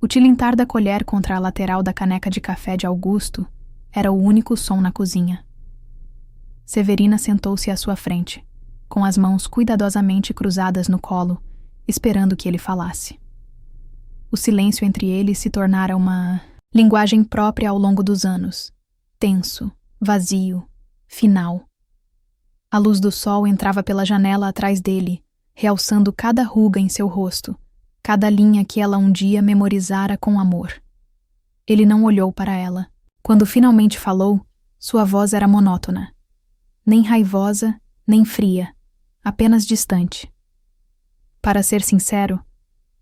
O tilintar da colher contra a lateral da caneca de café de Augusto era o único som na cozinha. Severina sentou-se à sua frente, com as mãos cuidadosamente cruzadas no colo, esperando que ele falasse. O silêncio entre eles se tornara uma linguagem própria ao longo dos anos, tenso, vazio, final. A luz do sol entrava pela janela atrás dele, realçando cada ruga em seu rosto, cada linha que ela um dia memorizara com amor. Ele não olhou para ela. Quando finalmente falou, sua voz era monótona. Nem raivosa, nem fria, apenas distante. Para ser sincero,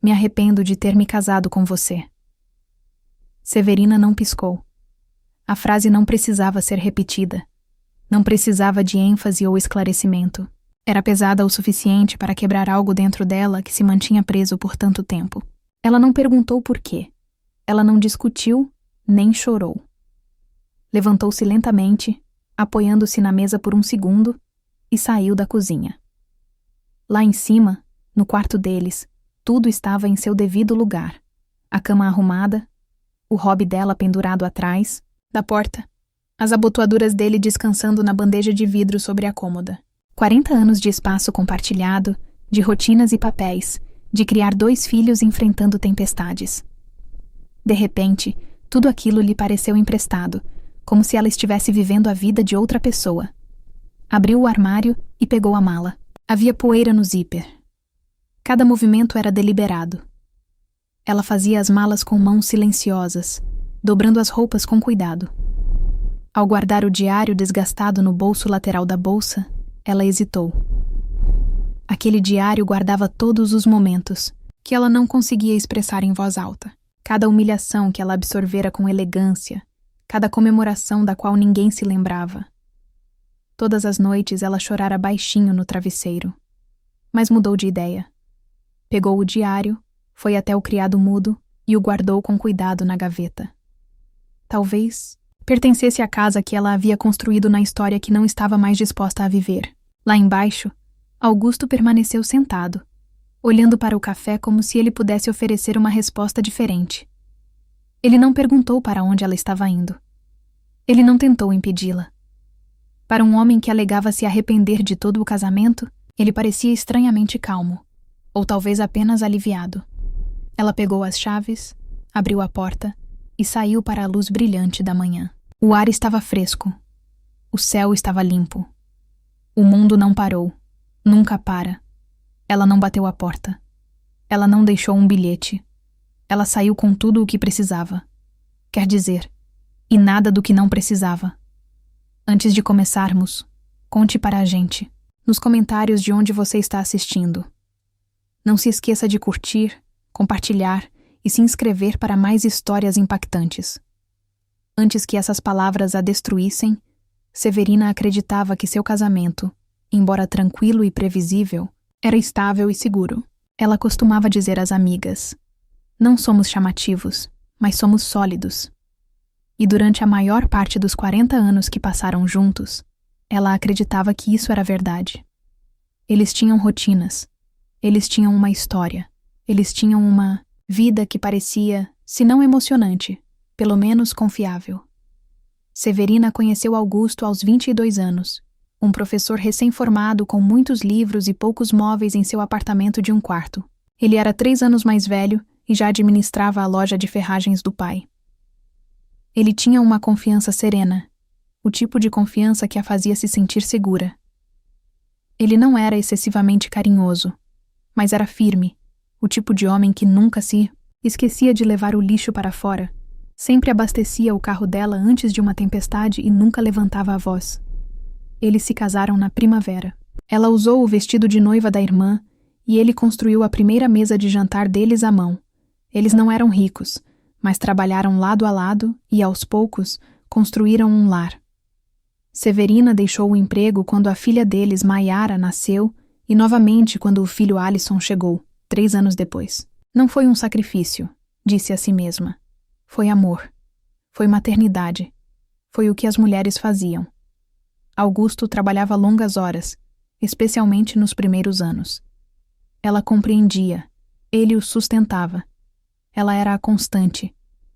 me arrependo de ter me casado com você. Severina não piscou. A frase não precisava ser repetida. Não precisava de ênfase ou esclarecimento. Era pesada o suficiente para quebrar algo dentro dela que se mantinha preso por tanto tempo. Ela não perguntou por quê. Ela não discutiu, nem chorou. Levantou-se lentamente, apoiando-se na mesa por um segundo, e saiu da cozinha. Lá em cima, no quarto deles, tudo estava em seu devido lugar. A cama arrumada, o hobby dela pendurado atrás da porta, as abotoaduras dele descansando na bandeja de vidro sobre a cômoda. 40 anos de espaço compartilhado, de rotinas e papéis, de criar 2 filhos enfrentando tempestades. De repente, tudo aquilo lhe pareceu emprestado, como se ela estivesse vivendo a vida de outra pessoa. Abriu o armário e pegou a mala. Havia poeira no zíper. Cada movimento era deliberado. Ela fazia as malas com mãos silenciosas, dobrando as roupas com cuidado. Ao guardar o diário desgastado no bolso lateral da bolsa, ela hesitou. Aquele diário guardava todos os momentos que ela não conseguia expressar em voz alta. Cada humilhação que ela absorvera com elegância, cada comemoração da qual ninguém se lembrava. Todas as noites ela chorara baixinho no travesseiro. Mas mudou de ideia. Pegou o diário, foi até o criado mudo e o guardou com cuidado na gaveta. Talvez pertencesse à casa que ela havia construído na história que não estava mais disposta a viver. Lá embaixo, Augusto permaneceu sentado, olhando para o café como se ele pudesse oferecer uma resposta diferente. Ele não perguntou para onde ela estava indo. Ele não tentou impedi-la. Para um homem que alegava se arrepender de todo o casamento, ele parecia estranhamente calmo, ou talvez apenas aliviado. Ela pegou as chaves, abriu a porta e saiu para a luz brilhante da manhã. O ar estava fresco. O céu estava limpo. O mundo não parou. Nunca para. Ela não bateu a porta. Ela não deixou um bilhete. Ela saiu com tudo o que precisava. Quer dizer, e nada do que não precisava. Antes de começarmos, conte para a gente, nos comentários de onde você está assistindo. Não se esqueça de curtir, compartilhar e se inscrever para mais histórias impactantes. Antes que essas palavras a destruíssem, Severina acreditava que seu casamento, embora tranquilo e previsível, era estável e seguro. Ela costumava dizer às amigas: "Não somos chamativos, mas somos sólidos." E durante a maior parte dos 40 anos que passaram juntos, ela acreditava que isso era verdade. Eles tinham rotinas, eles tinham uma história, eles tinham uma vida que parecia, se não emocionante, pelo menos confiável. Severina conheceu Augusto aos 22 anos, um professor recém-formado com muitos livros e poucos móveis em seu apartamento de um quarto. Ele era 3 anos mais velho e já administrava a loja de ferragens do pai. Ele tinha uma confiança serena, o tipo de confiança que a fazia se sentir segura. Ele não era excessivamente carinhoso, mas era firme, o tipo de homem que nunca se esquecia de levar o lixo para fora, sempre abastecia o carro dela antes de uma tempestade e nunca levantava a voz. Eles se casaram na primavera. Ela usou o vestido de noiva da irmã e ele construiu a primeira mesa de jantar deles à mão. Eles não eram ricos, mas trabalharam lado a lado e, aos poucos, construíram um lar. Severina deixou o emprego quando a filha deles, Maiara, nasceu e novamente quando o filho Alisson chegou, 3 anos depois. Não foi um sacrifício, disse a si mesma. Foi amor. Foi maternidade. Foi o que as mulheres faziam. Augusto trabalhava longas horas, especialmente nos primeiros anos. Ela compreendia. Ele o sustentava. Ela era a constante,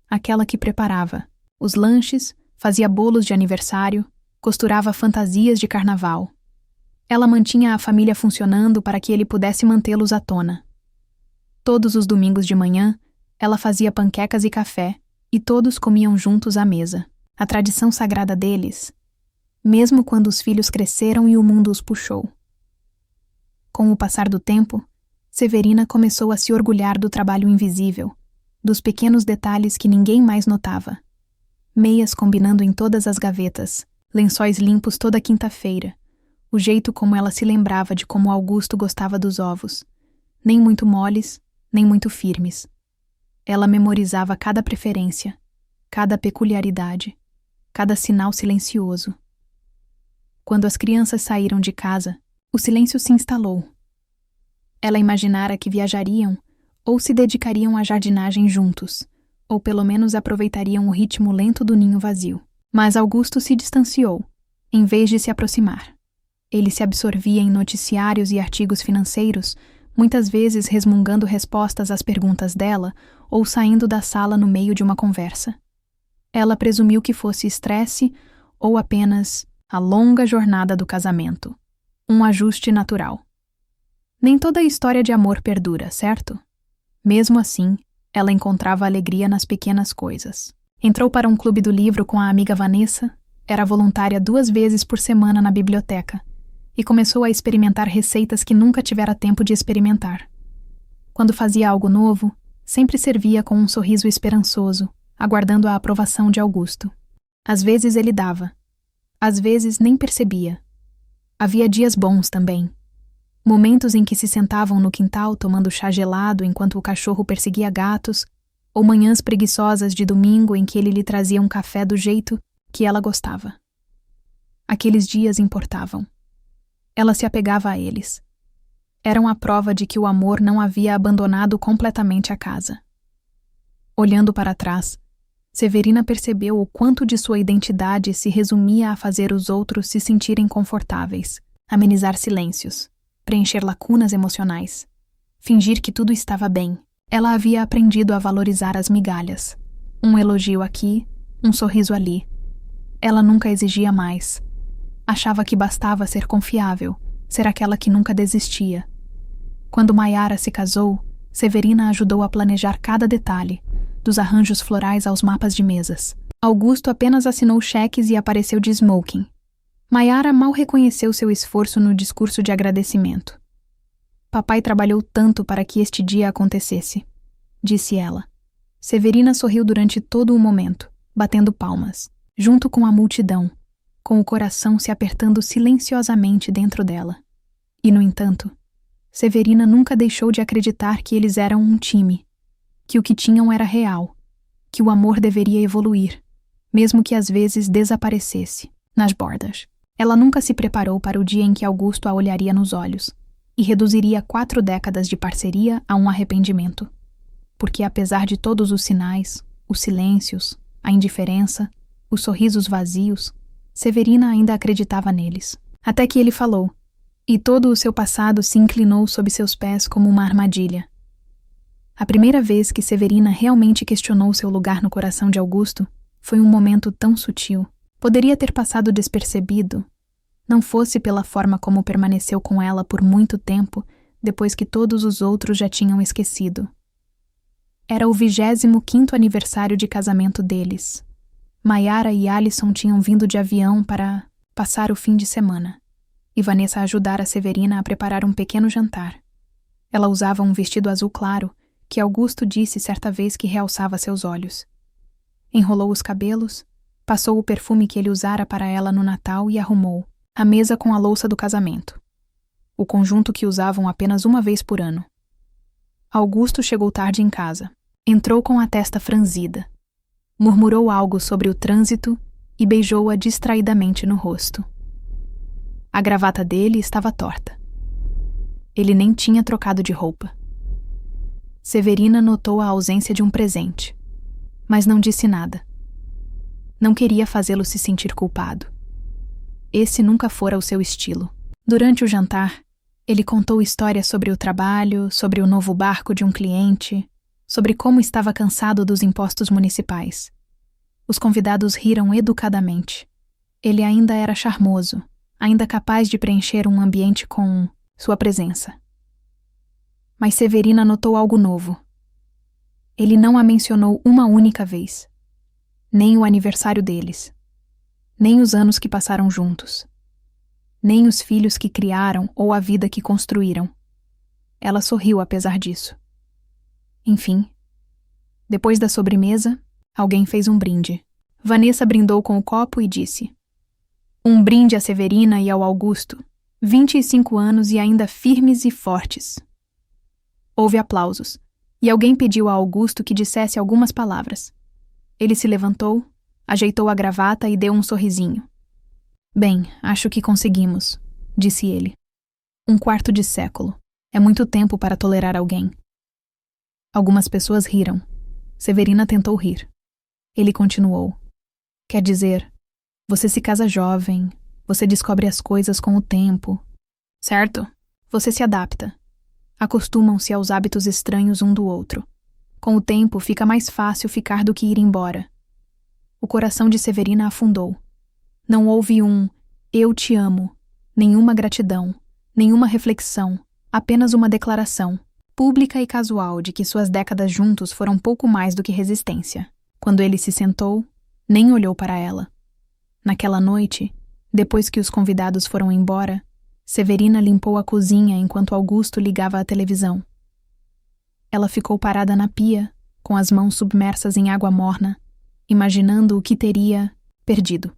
aquela que preparava os lanches, fazia bolos de aniversário, costurava fantasias de carnaval. Ela mantinha a família funcionando para que ele pudesse mantê-los à tona. Todos os domingos de manhã, ela fazia panquecas e café, e todos comiam juntos à mesa. A tradição sagrada deles, mesmo quando os filhos cresceram e o mundo os puxou. Com o passar do tempo, Severina começou a se orgulhar do trabalho invisível, dos pequenos detalhes que ninguém mais notava. Meias combinando em todas as gavetas, lençóis limpos toda quinta-feira, o jeito como ela se lembrava de como Augusto gostava dos ovos, nem muito moles, nem muito firmes. Ela memorizava cada preferência, cada peculiaridade, cada sinal silencioso. Quando as crianças saíram de casa, o silêncio se instalou. Ela imaginara que viajariam ou se dedicariam à jardinagem juntos, ou pelo menos aproveitariam o ritmo lento do ninho vazio. Mas Augusto se distanciou, em vez de se aproximar. Ele se absorvia em noticiários e artigos financeiros, muitas vezes resmungando respostas às perguntas dela ou saindo da sala no meio de uma conversa. Ela presumiu que fosse estresse ou apenas a longa jornada do casamento, um ajuste natural. Nem toda história de amor perdura, certo? Mesmo assim, ela encontrava alegria nas pequenas coisas. Entrou para um clube do livro com a amiga Vanessa, era voluntária 2 vezes por semana na biblioteca e começou a experimentar receitas que nunca tivera tempo de experimentar. Quando fazia algo novo, sempre servia com um sorriso esperançoso, aguardando a aprovação de Augusto. Às vezes ele dava, às vezes nem percebia. Havia dias bons também. Momentos em que se sentavam no quintal tomando chá gelado enquanto o cachorro perseguia gatos, ou manhãs preguiçosas de domingo em que ele lhe trazia um café do jeito que ela gostava. Aqueles dias importavam. Ela se apegava a eles. Eram a prova de que o amor não havia abandonado completamente a casa. Olhando para trás, Severina percebeu o quanto de sua identidade se resumia a fazer os outros se sentirem confortáveis, amenizar silêncios, preencher lacunas emocionais, fingir que tudo estava bem. Ela havia aprendido a valorizar as migalhas. Um elogio aqui, um sorriso ali. Ela nunca exigia mais. Achava que bastava ser confiável, ser aquela que nunca desistia. Quando Maiara se casou, Severina ajudou a planejar cada detalhe, dos arranjos florais aos mapas de mesas. Augusto apenas assinou cheques e apareceu de smoking. Maiara mal reconheceu seu esforço no discurso de agradecimento. Papai trabalhou tanto para que este dia acontecesse, disse ela. Severina sorriu durante todo o momento, batendo palmas, junto com a multidão, com o coração se apertando silenciosamente dentro dela. E, no entanto, Severina nunca deixou de acreditar que eles eram um time, que o que tinham era real, que o amor deveria evoluir, mesmo que às vezes desaparecesse, nas bordas. Ela nunca se preparou para o dia em que Augusto a olharia nos olhos e reduziria 4 décadas de parceria a um arrependimento. Porque apesar de todos os sinais, os silêncios, a indiferença, os sorrisos vazios, Severina ainda acreditava neles. Até que ele falou, e todo o seu passado se inclinou sob seus pés como uma armadilha. A primeira vez que Severina realmente questionou seu lugar no coração de Augusto foi um momento tão sutil. Poderia ter passado despercebido, não fosse pela forma como permaneceu com ela por muito tempo depois que todos os outros já tinham esquecido. Era o 25º aniversário de casamento deles. Maiara e Alison tinham vindo de avião para passar o fim de semana, e Vanessa ajudara Severina a preparar um pequeno jantar. Ela usava um vestido azul claro, que Augusto disse certa vez que realçava seus olhos. Enrolou os cabelos, passou o perfume que ele usara para ela no Natal e arrumou a mesa com a louça do casamento, o conjunto que usavam apenas uma vez por ano. Augusto chegou tarde em casa. Entrou com a testa franzida. Murmurou algo sobre o trânsito e beijou-a distraidamente no rosto. A gravata dele estava torta. Ele nem tinha trocado de roupa. Severina notou a ausência de um presente, mas não disse nada. Não queria fazê-lo se sentir culpado. Esse nunca fora o seu estilo. Durante o jantar, ele contou histórias sobre o trabalho, sobre o novo barco de um cliente, sobre como estava cansado dos impostos municipais. Os convidados riram educadamente. Ele ainda era charmoso, ainda capaz de preencher um ambiente com sua presença. Mas Severina notou algo novo. Ele não a mencionou uma única vez. Nem o aniversário deles. Nem os anos que passaram juntos. Nem os filhos que criaram ou a vida que construíram. Ela sorriu apesar disso. Enfim, depois da sobremesa, alguém fez um brinde. Vanessa brindou com o copo e disse: "Um brinde a Severina e ao Augusto, 25 anos e ainda firmes e fortes." Houve aplausos, e alguém pediu a Augusto que dissesse algumas palavras. Ele se levantou, ajeitou a gravata e deu um sorrisinho. "Bem, acho que conseguimos", disse ele. "Um quarto de século. É muito tempo para tolerar alguém." Algumas pessoas riram. Severina tentou rir. Ele continuou: "Quer dizer, você se casa jovem, você descobre as coisas com o tempo, certo? Você se adapta. Acostumam-se aos hábitos estranhos um do outro. Com o tempo, fica mais fácil ficar do que ir embora." O coração de Severina afundou. Não houve um "eu te amo", nenhuma gratidão, nenhuma reflexão, apenas uma declaração, pública e casual, de que suas décadas juntos foram pouco mais do que resistência. Quando ele se sentou, nem olhou para ela. Naquela noite, depois que os convidados foram embora, Severina limpou a cozinha enquanto Augusto ligava a televisão. Ela ficou parada na pia, com as mãos submersas em água morna, imaginando o que teria perdido.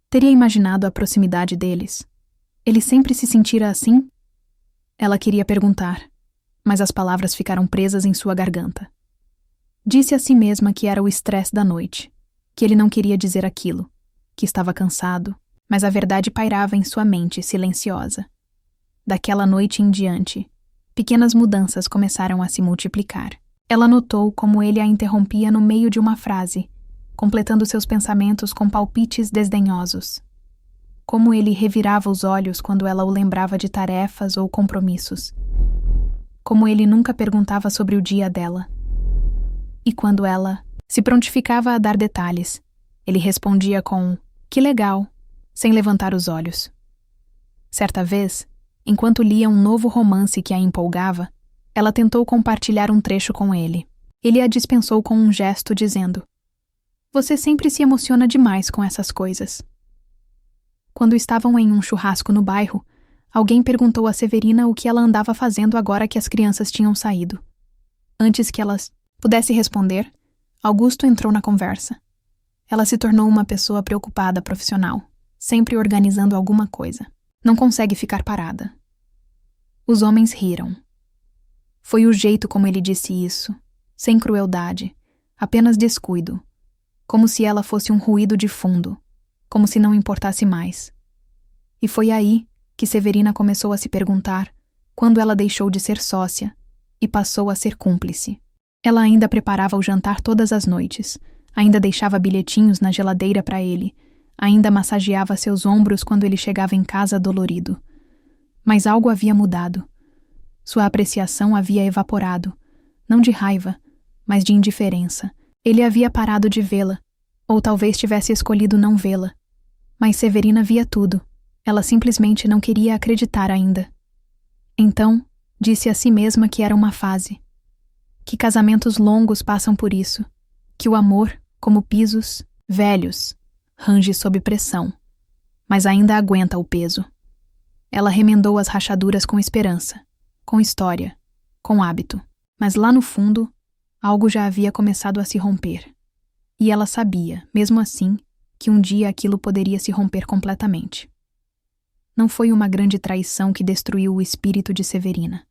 Teria imaginado a proximidade deles. Ele sempre se sentira assim? Ela queria perguntar, mas as palavras ficaram presas em sua garganta. Disse a si mesma que era o estresse da noite, que ele não queria dizer aquilo, que estava cansado, mas a verdade pairava em sua mente silenciosa. Daquela noite em diante, pequenas mudanças começaram a se multiplicar. Ela notou como ele a interrompia no meio de uma frase, completando seus pensamentos com palpites desdenhosos. Como ele revirava os olhos quando ela o lembrava de tarefas ou compromissos. Como ele nunca perguntava sobre o dia dela. E quando ela se prontificava a dar detalhes, ele respondia com "que legal", sem levantar os olhos. Certa vez, enquanto lia um novo romance que a empolgava, ela tentou compartilhar um trecho com ele. Ele a dispensou com um gesto, dizendo: "Você sempre se emociona demais com essas coisas." Quando estavam em um churrasco no bairro, alguém perguntou a Severina o que ela andava fazendo agora que as crianças tinham saído. Antes que elas pudesse responder, Augusto entrou na conversa. Ela se tornou uma pessoa preocupada profissional, sempre organizando alguma coisa. Não consegue ficar parada. Os homens riram. Foi o jeito como ele disse isso, sem crueldade, apenas descuido, como se ela fosse um ruído de fundo, como se não importasse mais. E foi aí que Severina começou a se perguntar quando ela deixou de ser sócia e passou a ser cúmplice. Ela ainda preparava o jantar todas as noites, ainda deixava bilhetinhos na geladeira para ele, ainda massageava seus ombros quando ele chegava em casa dolorido. Mas algo havia mudado. Sua apreciação havia evaporado, não de raiva, mas de indiferença. Ele havia parado de vê-la, ou talvez tivesse escolhido não vê-la. Mas Severina via tudo. Ela simplesmente não queria acreditar ainda. Então, disse a si mesma que era uma fase. Que casamentos longos passam por isso. Que o amor, como pisos velhos, range sob pressão, mas ainda aguenta o peso. Ela remendou as rachaduras com esperança, com história, com hábito. Mas lá no fundo, algo já havia começado a se romper. E ela sabia, mesmo assim, que um dia aquilo poderia se romper completamente. Não foi uma grande traição que destruiu o espírito de Severina.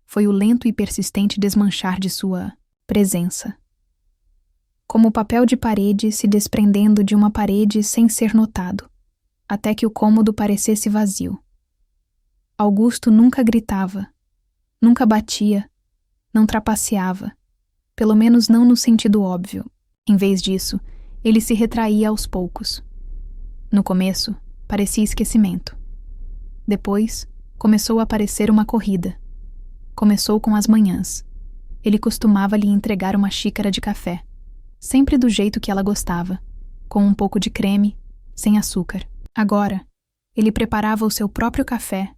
Foi o lento e persistente desmanchar de sua presença. Como papel de parede se desprendendo de uma parede sem ser notado, até que o cômodo parecesse vazio. Augusto nunca gritava, nunca batia, não trapaceava, pelo menos não no sentido óbvio. Em vez disso, ele se retraía aos poucos. No começo, parecia esquecimento. Depois, começou a parecer uma corrida. Começou com as manhãs. ele costumava lhe entregar uma xícara de café, sempre do jeito que ela gostava, com um pouco de creme, sem açúcar. Agora, ele preparava o seu próprio café,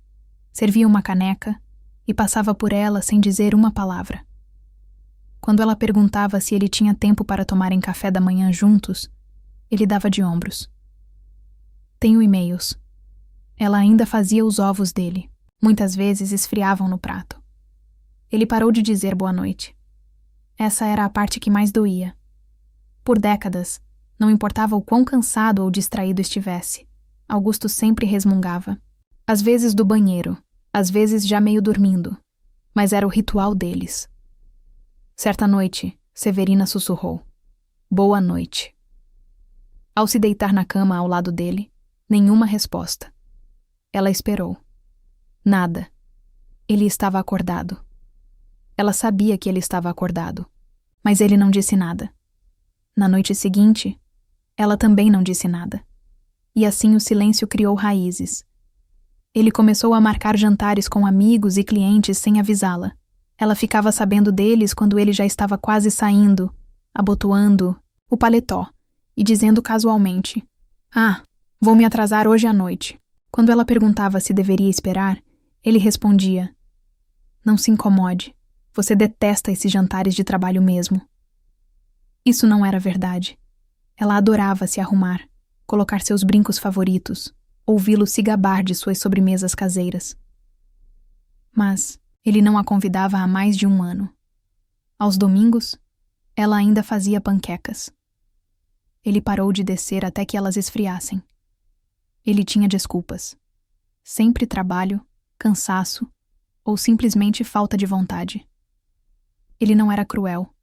servia uma caneca e passava por ela sem dizer uma palavra. Quando ela perguntava se ele tinha tempo para tomarem café da manhã juntos, ele dava de ombros. Tenho e-mails. Ela ainda fazia os ovos dele. Muitas vezes esfriavam no prato. Ele parou de dizer boa noite. Essa era a parte que mais doía. Por décadas, não importava o quão cansado ou distraído estivesse, Augusto sempre resmungava. Às vezes do banheiro, às vezes já meio dormindo, mas era o ritual deles. Certa noite, Severina sussurrou: "Boa noite." Ao se deitar na cama ao lado dele, nenhuma resposta. Ela esperou. Nada. Ele estava acordado. Ela sabia que ele estava acordado, mas ele não disse nada. Na noite seguinte, ela também não disse nada. E assim o silêncio criou raízes. Ele começou a marcar jantares com amigos e clientes sem avisá-la. Ela ficava sabendo deles quando ele já estava quase saindo, abotoando o paletó e dizendo casualmente: "Ah, vou me atrasar hoje à noite." Quando ela perguntava se deveria esperar, ele respondia: "Não se incomode, você detesta esses jantares de trabalho mesmo." Isso não era verdade. Ela adorava se arrumar, colocar seus brincos favoritos, ouvi-lo se gabar de suas sobremesas caseiras. Mas ele não a convidava há mais de 1 ano. Aos domingos, ela ainda fazia panquecas. Ele parou de descer até que elas esfriassem. Ele tinha desculpas. Sempre trabalho, cansaço ou simplesmente falta de vontade. Ele não era cruel,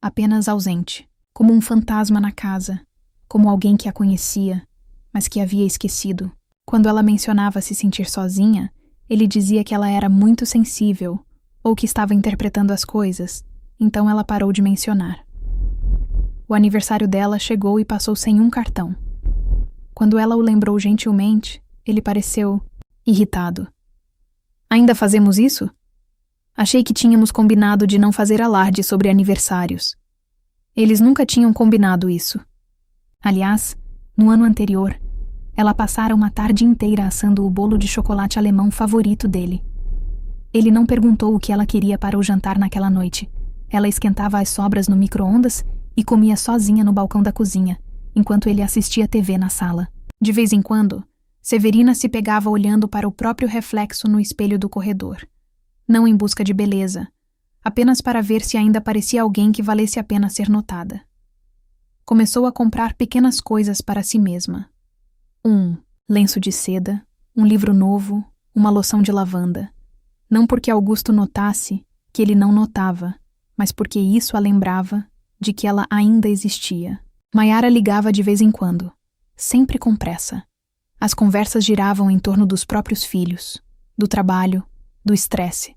apenas ausente, como um fantasma na casa, como alguém que a conhecia, mas que havia esquecido. Quando ela mencionava se sentir sozinha, ele dizia que ela era muito sensível ou que estava interpretando as coisas, então ela parou de mencionar. O aniversário dela chegou e passou sem um cartão. Quando ela o lembrou gentilmente, ele pareceu irritado. "Ainda fazemos isso? Achei que tínhamos combinado de não fazer alarde sobre aniversários." Eles nunca tinham combinado isso. Aliás, no ano anterior, ela passara uma tarde inteira assando o bolo de chocolate alemão favorito dele. Ele não perguntou o que ela queria para o jantar naquela noite. Ela esquentava as sobras no micro-ondas e comia sozinha no balcão da cozinha, enquanto ele assistia TV na sala. De vez em quando, Severina se pegava olhando para o próprio reflexo no espelho do corredor. Não em busca de beleza, apenas para ver se ainda parecia alguém que valesse a pena ser notada. Começou a comprar pequenas coisas para si mesma. Um lenço de seda, um livro novo, uma loção de lavanda. Não porque Augusto notasse que ele não notava, mas porque isso a lembrava de que ela ainda existia. Maiara ligava de vez em quando, sempre com pressa. As conversas giravam em torno dos próprios filhos, do trabalho, do estresse.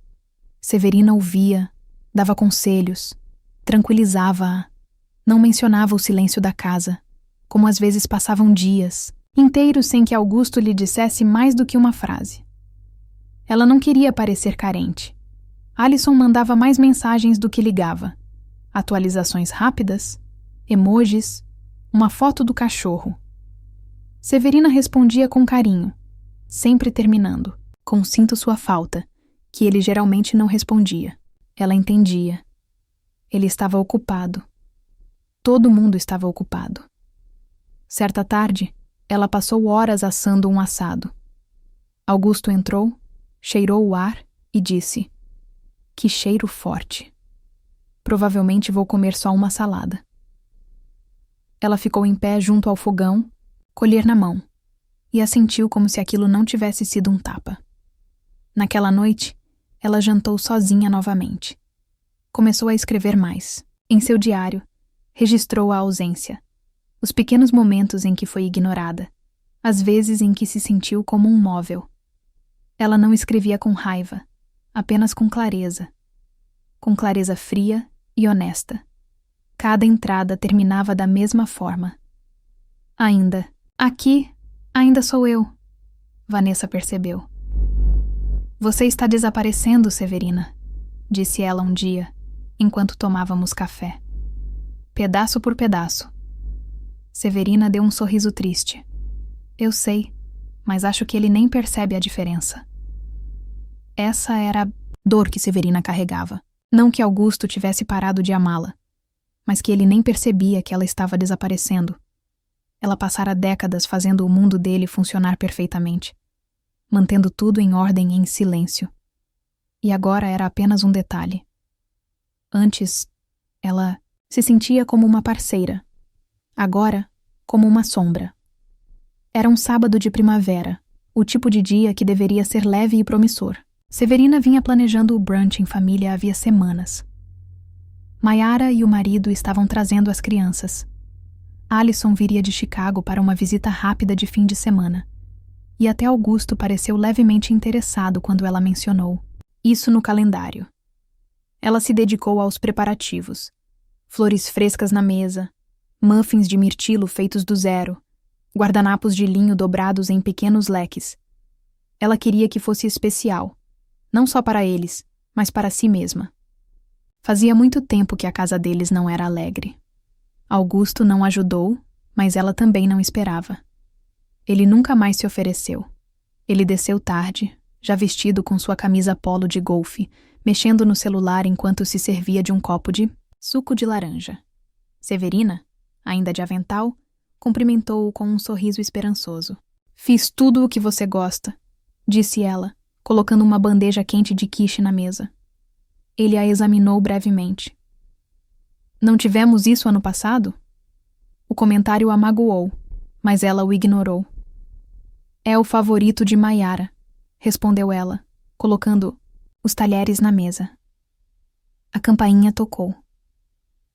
Severina ouvia, dava conselhos, tranquilizava-a. Não mencionava o silêncio da casa, como às vezes passavam dias inteiros sem que Augusto lhe dissesse mais do que uma frase. Ela não queria parecer carente. Alison mandava mais mensagens do que ligava. Atualizações rápidas, emojis, uma foto do cachorro. Severina respondia com carinho, sempre terminando, com "sinto sua falta", que ele geralmente não respondia. Ela entendia. Ele estava ocupado. Todo mundo estava ocupado. Certa tarde, ela passou horas assando um assado. Augusto entrou, cheirou o ar e disse: "Que cheiro forte. Provavelmente vou comer só uma salada." Ela ficou em pé junto ao fogão, colher na mão, e assentiu como se aquilo não tivesse sido um tapa. Naquela noite, ela jantou sozinha novamente. Começou a escrever mais. Em seu diário, registrou a ausência, os pequenos momentos em que foi ignorada, as vezes em que se sentiu como um móvel. Ela não escrevia com raiva, apenas com clareza fria e honesta. Cada entrada terminava da mesma forma. Aqui, ainda sou eu, Vanessa percebeu. "Você está desaparecendo, Severina", disse ela um dia, enquanto tomávamos café. Pedaço por pedaço. Severina deu um sorriso triste. Eu sei, mas acho que ele nem percebe a diferença. Essa era a dor que Severina carregava. Não que Augusto tivesse parado de amá-la, mas que ele nem percebia que ela estava desaparecendo. Ela passara décadas fazendo o mundo dele funcionar perfeitamente, mantendo tudo em ordem e em silêncio. E agora era apenas um detalhe. Antes, ela se sentia como uma parceira. Agora, como uma sombra. Era um sábado de primavera, o tipo de dia que deveria ser leve e promissor. Severina vinha planejando o brunch em família havia semanas. Mayara e o marido estavam trazendo as crianças. Alison viria de Chicago para uma visita rápida de fim de semana. E até Augusto pareceu levemente interessado quando ela mencionou isso no calendário. Ela se dedicou aos preparativos. Flores frescas na mesa, muffins de mirtilo feitos do zero, guardanapos de linho dobrados em pequenos leques. Ela queria que fosse especial, não só para eles, mas para si mesma. Fazia muito tempo que a casa deles não era alegre. Augusto não ajudou, mas ela também não esperava. Ele nunca mais se ofereceu. Ele desceu tarde, já vestido com sua camisa polo de golfe, mexendo no celular enquanto se servia de um copo de suco de laranja. Severina, ainda de avental, cumprimentou-o com um sorriso esperançoso. Fiz tudo o que você gosta, disse ela, colocando uma bandeja quente de quiche na mesa. Ele a examinou brevemente. Não tivemos isso ano passado? O comentário a magoou, mas ela o ignorou. É o favorito de Mayara, respondeu ela, colocando os talheres na mesa. A campainha tocou.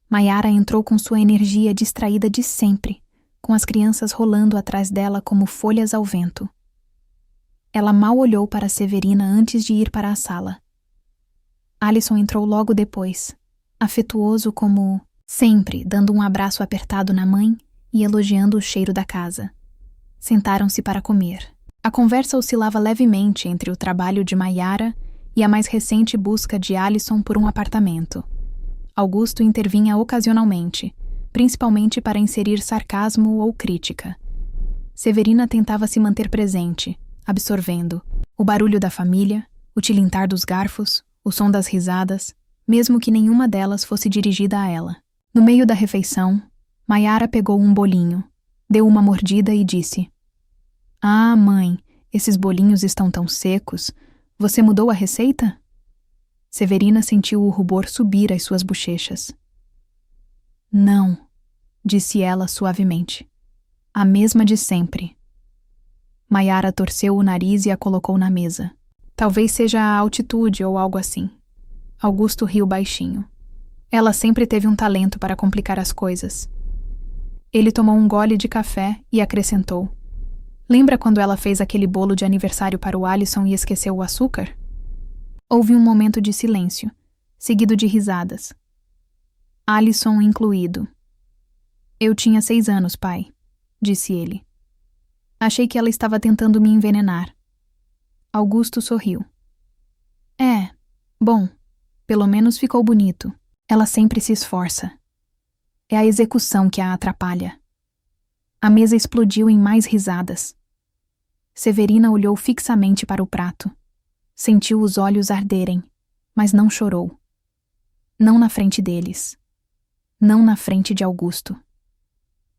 Mayara entrou com sua energia distraída de sempre, com as crianças rolando atrás dela como folhas ao vento. Ela mal olhou para Severina antes de ir para a sala. Alison entrou logo depois, afetuoso como sempre, dando um abraço apertado na mãe e elogiando o cheiro da casa. Sentaram-se para comer. A conversa oscilava levemente entre o trabalho de Mayara e a mais recente busca de Alison por um apartamento. Augusto intervinha ocasionalmente, principalmente para inserir sarcasmo ou crítica. Severina tentava se manter presente, absorvendo o barulho da família, o tilintar dos garfos, o som das risadas, mesmo que nenhuma delas fosse dirigida a ela. No meio da refeição, Mayara pegou um bolinho, deu uma mordida e disse: Ah, mãe, esses bolinhos estão tão secos. Você mudou a receita? Severina sentiu o rubor subir às suas bochechas. Não, disse ela suavemente. A mesma de sempre. Mayara torceu o nariz e a colocou na mesa. Talvez seja a altitude ou algo assim. Augusto riu baixinho. Ela sempre teve um talento para complicar as coisas. Ele tomou um gole de café e acrescentou: Lembra quando ela fez aquele bolo de aniversário para o Alison e esqueceu o açúcar? Houve um momento de silêncio, seguido de risadas. Alison incluído. Eu tinha 6 anos, pai, disse ele. Achei que ela estava tentando me envenenar. Augusto sorriu. Bom, pelo menos ficou bonito. Ela sempre se esforça. É a execução que a atrapalha. A mesa explodiu em mais risadas. Severina olhou fixamente para o prato. Sentiu os olhos arderem, mas não chorou. Não na frente deles. Não na frente de Augusto.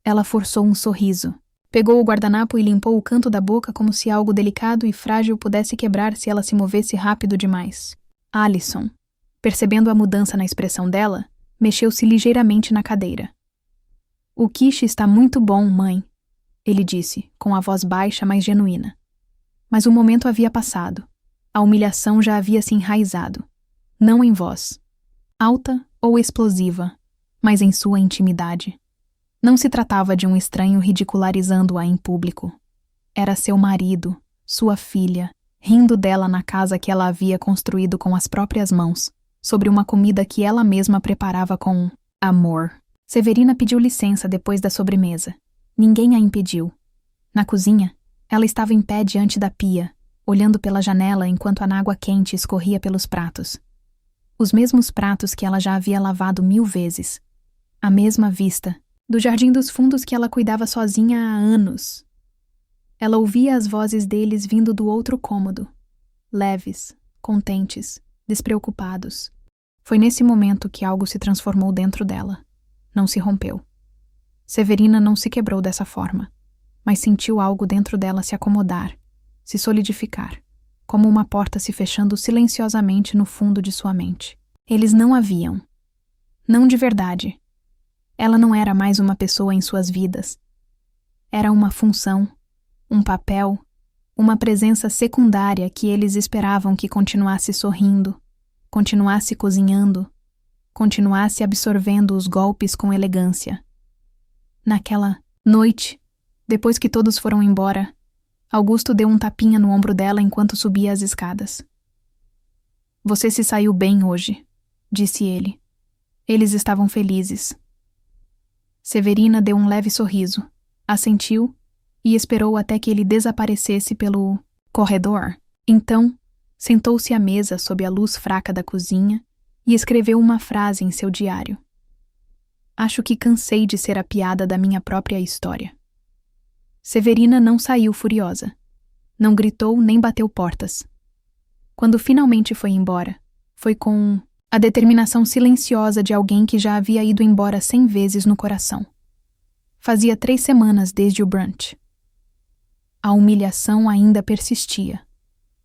Ela forçou um sorriso. Pegou o guardanapo e limpou o canto da boca como se algo delicado e frágil pudesse quebrar se ela se movesse rápido demais. Alison, percebendo a mudança na expressão dela, mexeu-se ligeiramente na cadeira. O quiche está muito bom, mãe, ele disse, com a voz baixa, mas genuína. Mas o momento havia passado. A humilhação já havia se enraizado. Não em voz, alta ou explosiva, mas em sua intimidade. Não se tratava de um estranho ridicularizando-a em público. Era seu marido, sua filha, rindo dela na casa que ela havia construído com as próprias mãos, sobre uma comida que ela mesma preparava com amor. Severina pediu licença depois da sobremesa. Ninguém a impediu. Na cozinha, ela estava em pé diante da pia, olhando pela janela enquanto a água quente escorria pelos pratos. Os mesmos pratos que ela já havia lavado 1000 vezes. A mesma vista, do jardim dos fundos que ela cuidava sozinha há anos. Ela ouvia as vozes deles vindo do outro cômodo, leves, contentes, despreocupados. Foi nesse momento que algo se transformou dentro dela. Não se rompeu. Severina não se quebrou dessa forma, mas sentiu algo dentro dela se acomodar, se solidificar, como uma porta se fechando silenciosamente no fundo de sua mente. Eles não a viam. Não de verdade. Ela não era mais uma pessoa em suas vidas. Era uma função, um papel, uma presença secundária que eles esperavam que continuasse sorrindo, continuasse cozinhando, continuasse absorvendo os golpes com elegância. Naquela noite, depois que todos foram embora, Augusto deu um tapinha no ombro dela enquanto subia as escadas. "Você se saiu bem hoje", disse ele. Eles estavam felizes. Severina deu um leve sorriso, assentiu e esperou até que ele desaparecesse pelo corredor. Então, sentou-se à mesa sob a luz fraca da cozinha e escreveu uma frase em seu diário. "Acho que cansei de ser a piada da minha própria história." Severina não saiu furiosa. Não gritou nem bateu portas. Quando finalmente foi embora, foi com a determinação silenciosa de alguém que já havia ido embora 100 vezes no coração. Fazia 3 semanas desde o brunch. A humilhação ainda persistia,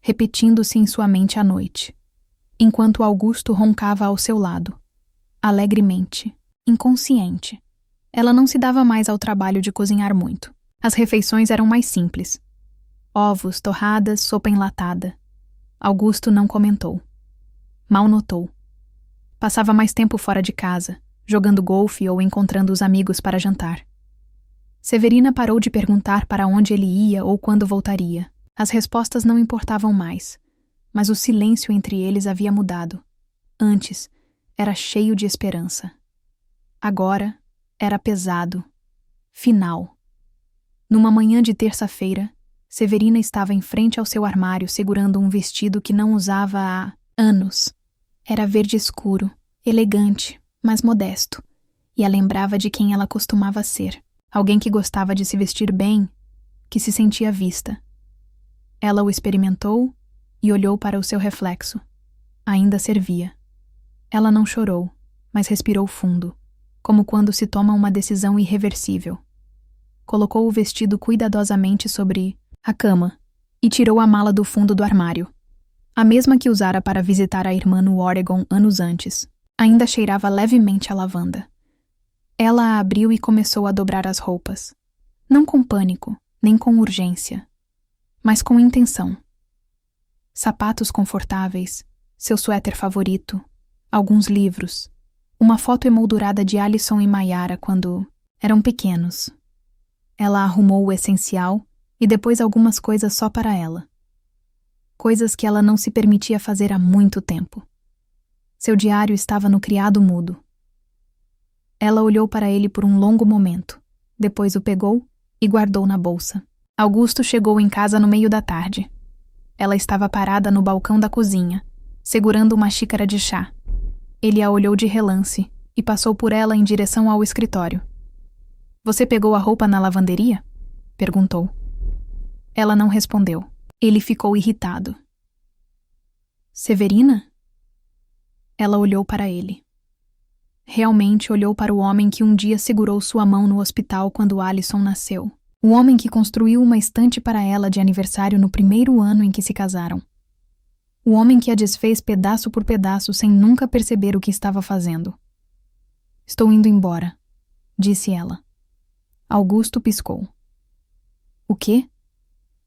repetindo-se em sua mente à noite, enquanto Augusto roncava ao seu lado, alegremente, inconsciente. Ela não se dava mais ao trabalho de cozinhar muito. As refeições eram mais simples. Ovos, torradas, sopa enlatada. Augusto não comentou. Mal notou. Passava mais tempo fora de casa, jogando golfe ou encontrando os amigos para jantar. Severina parou de perguntar para onde ele ia ou quando voltaria. As respostas não importavam mais, mas o silêncio entre eles havia mudado. Antes, era cheio de esperança. Agora, era pesado. Final. Numa manhã de terça-feira, Severina estava em frente ao seu armário segurando um vestido que não usava há anos. Era verde escuro, elegante, mas modesto, e a lembrava de quem ela costumava ser. Alguém que gostava de se vestir bem, que se sentia vista. Ela o experimentou e olhou para o seu reflexo. Ainda servia. Ela não chorou, mas respirou fundo, como quando se toma uma decisão irreversível. Colocou o vestido cuidadosamente sobre a cama e tirou a mala do fundo do armário. A mesma que usara para visitar a irmã no Oregon anos antes. Ainda cheirava levemente a lavanda. Ela a abriu e começou a dobrar as roupas. Não com pânico, nem com urgência, mas com intenção. Sapatos confortáveis, seu suéter favorito, alguns livros, uma foto emoldurada de Alison e Mayara quando eram pequenos. Ela arrumou o essencial e depois algumas coisas só para ela. Coisas que ela não se permitia fazer há muito tempo. Seu diário estava no criado mudo. Ela olhou para ele por um longo momento, depois o pegou e guardou na bolsa. Augusto chegou em casa no meio da tarde. Ela estava parada no balcão da cozinha, segurando uma xícara de chá. Ele a olhou de relance e passou por ela em direção ao escritório. "Você pegou a roupa na lavanderia?" perguntou. Ela não respondeu. Ele ficou irritado. "Severina?" Ela olhou para ele. Realmente olhou para o homem que um dia segurou sua mão no hospital quando Alison nasceu. O homem que construiu uma estante para ela de aniversário no primeiro ano em que se casaram. O homem que a desfez pedaço por pedaço sem nunca perceber o que estava fazendo. "Estou indo embora", disse ela. Augusto piscou. "O quê?"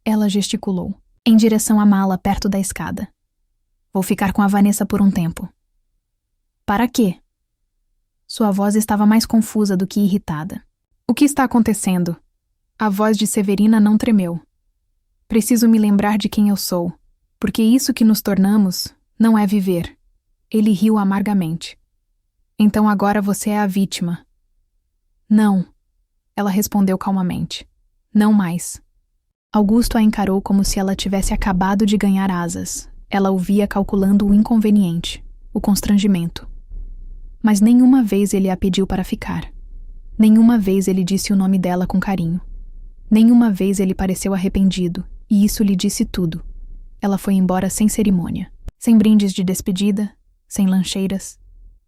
Ela gesticulou, em direção à mala perto da escada. "Vou ficar com a Vanessa por um tempo." "Para quê?" Sua voz estava mais confusa do que irritada. "O que está acontecendo?" A voz de Severina não tremeu. "Preciso me lembrar de quem eu sou, porque isso que nos tornamos não é viver." Ele riu amargamente. "Então agora você é a vítima." "Não." Ela respondeu calmamente. "Não mais." Augusto a encarou como se ela tivesse acabado de ganhar asas. Ela o via calculando o inconveniente. o constrangimento. Mas nenhuma vez ele a pediu para ficar. Nenhuma vez ele disse o nome dela com carinho. Nenhuma vez ele pareceu arrependido, e isso lhe disse tudo. Ela foi embora sem cerimônia, sem brindes de despedida, sem lancheiras,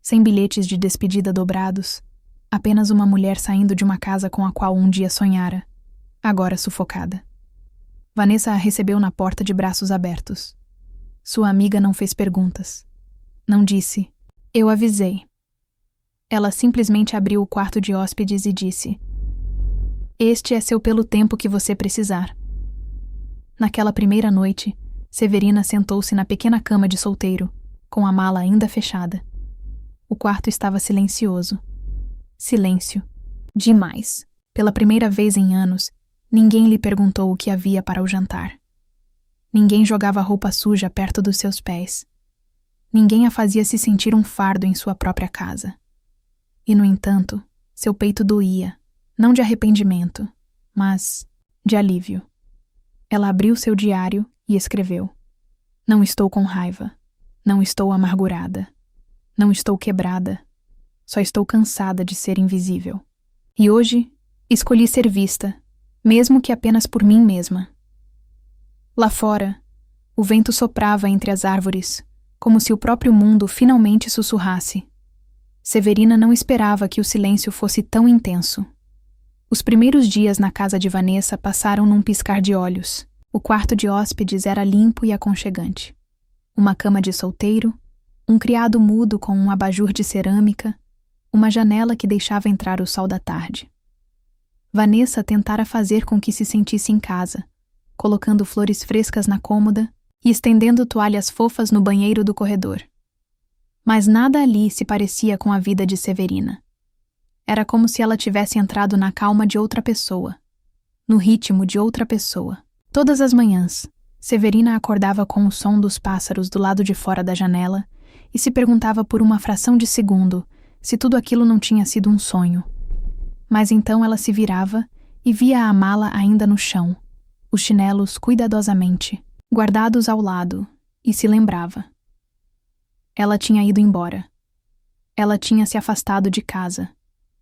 sem bilhetes de despedida dobrados, apenas uma mulher saindo de uma casa com a qual um dia sonhara, agora sufocada. Vanessa a recebeu na porta de braços abertos. Sua amiga não fez perguntas. Não disse, "Eu avisei." Ela simplesmente abriu o quarto de hóspedes e disse, "Este é seu pelo tempo que você precisar." Naquela primeira noite, Severina sentou-se na pequena cama de solteiro, com a mala ainda fechada. O quarto estava silencioso. Silêncio. Demais. Pela primeira vez em anos, ninguém lhe perguntou o que havia para o jantar. Ninguém jogava roupa suja perto dos seus pés. Ninguém a fazia se sentir um fardo em sua própria casa. E, no entanto, seu peito doía, não de arrependimento, mas de alívio. Ela abriu seu diário e escreveu: "Não estou com raiva. Não estou amargurada. Não estou quebrada. Só estou cansada de ser invisível. E hoje escolhi ser vista, mesmo que apenas por mim mesma." Lá fora, o vento soprava entre as árvores, como se o próprio mundo finalmente sussurrasse. Severina não esperava que o silêncio fosse tão intenso. Os primeiros dias na casa de Vanessa passaram num piscar de olhos. O quarto de hóspedes era limpo e aconchegante. Uma cama de solteiro, um criado mudo com um abajur de cerâmica, uma janela que deixava entrar o sol da tarde. Vanessa tentara fazer com que se sentisse em casa, colocando flores frescas na cômoda e estendendo toalhas fofas no banheiro do corredor. Mas nada ali se parecia com a vida de Severina. Era como se ela tivesse entrado na calma de outra pessoa, no ritmo de outra pessoa. Todas as manhãs, Severina acordava com o som dos pássaros do lado de fora da janela e se perguntava por uma fração de segundo se tudo aquilo não tinha sido um sonho. Mas então ela se virava e via a mala ainda no chão, os chinelos cuidadosamente, guardados ao lado, e se lembrava. Ela tinha ido embora. Ela tinha se afastado de casa,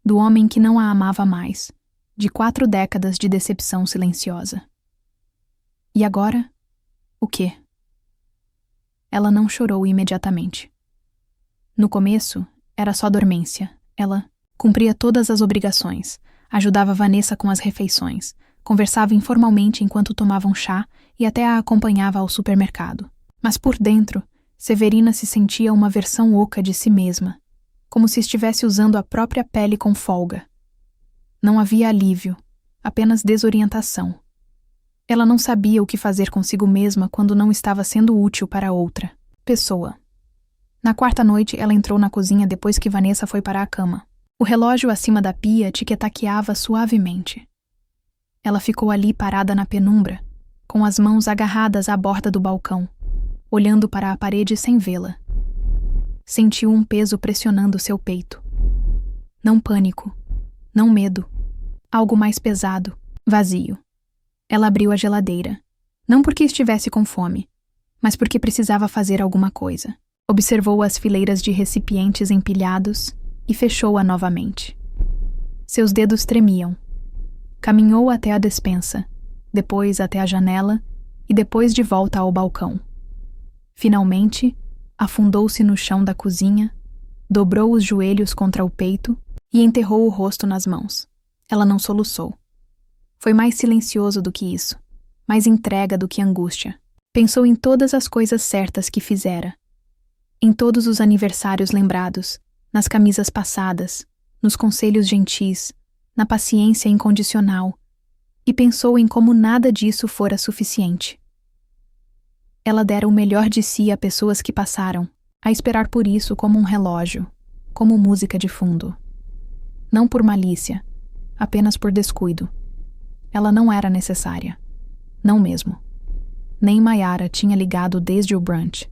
do homem que não a amava mais, de 4 décadas de decepção silenciosa. E agora? O quê? Ela não chorou imediatamente. No começo, era só dormência. Ela cumpria todas as obrigações, ajudava Vanessa com as refeições, conversava informalmente enquanto tomavam chá e até a acompanhava ao supermercado. Mas por dentro, Severina se sentia uma versão oca de si mesma, como se estivesse usando a própria pele com folga. Não havia alívio, apenas desorientação. Ela não sabia o que fazer consigo mesma quando não estava sendo útil para outra pessoa. Na 4ª noite, ela entrou na cozinha depois que Vanessa foi para a cama. O relógio acima da pia tiquetaqueava suavemente. Ela ficou ali parada na penumbra, com as mãos agarradas à borda do balcão, olhando para a parede sem vê-la. Sentiu um peso pressionando seu peito. Não pânico, não medo. Algo mais pesado, vazio. Ela abriu a geladeira, não porque estivesse com fome, mas porque precisava fazer alguma coisa. Observou as fileiras de recipientes empilhados e fechou-a novamente. Seus dedos tremiam. Caminhou até a despensa, depois até a janela e depois de volta ao balcão. Finalmente, afundou-se no chão da cozinha, dobrou os joelhos contra o peito e enterrou o rosto nas mãos. Ela não soluçou. Foi mais silencioso do que isso, mais entrega do que angústia. Pensou em todas as coisas certas que fizera, em todos os aniversários lembrados, nas camisas passadas, nos conselhos gentis, na paciência incondicional, e pensou em como nada disso fora suficiente. Ela dera o melhor de si a pessoas que passaram, a esperar por isso como um relógio, como música de fundo. Não por malícia, apenas por descuido. Ela não era necessária. Não mesmo. Nem Mayara tinha ligado desde o brunch.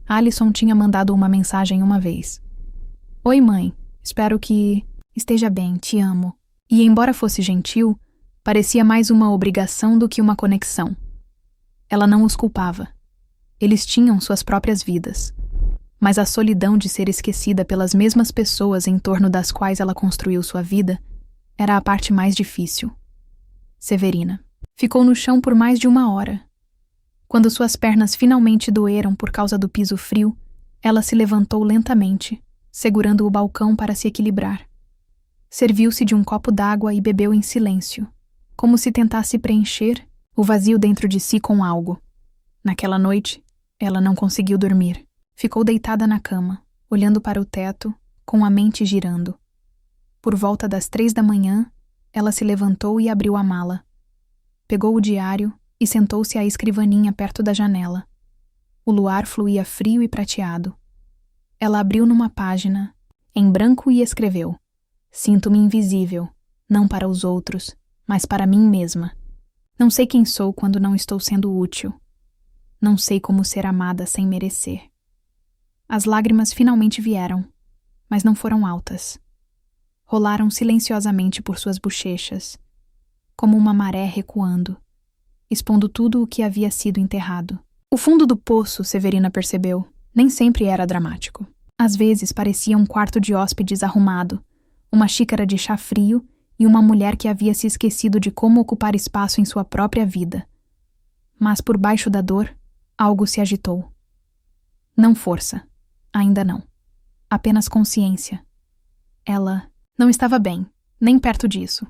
Alison tinha mandado uma mensagem uma vez. "Oi, mãe. Espero que esteja bem. Te amo." E, embora fosse gentil, parecia mais uma obrigação do que uma conexão. Ela não os culpava. Eles tinham suas próprias vidas. Mas a solidão de ser esquecida pelas mesmas pessoas em torno das quais ela construiu sua vida era a parte mais difícil. Severina ficou no chão por mais de 1 hora. Quando suas pernas finalmente doeram por causa do piso frio, ela se levantou lentamente, segurando o balcão para se equilibrar. Serviu-se de um copo d'água e bebeu em silêncio, como se tentasse preencher o vazio dentro de si com algo. Naquela noite, ela não conseguiu dormir. Ficou deitada na cama, olhando para o teto, com a mente girando. Por volta das 3 da manhã, ela se levantou e abriu a mala. Pegou o diário e sentou-se à escrivaninha perto da janela. O luar fluía frio e prateado. Ela abriu numa página, em branco, e escreveu: "Sinto-me invisível, não para os outros, mas para mim mesma. Não sei quem sou quando não estou sendo útil. Não sei como ser amada sem merecer." As lágrimas finalmente vieram, mas não foram altas. Rolaram silenciosamente por suas bochechas, como uma maré recuando, expondo tudo o que havia sido enterrado. O fundo do poço, Severina percebeu, nem sempre era dramático. Às vezes parecia um quarto de hóspedes arrumado, uma xícara de chá frio e uma mulher que havia se esquecido de como ocupar espaço em sua própria vida. Mas por baixo da dor, algo se agitou. Não força. Ainda não. Apenas consciência. Ela não estava bem, nem perto disso.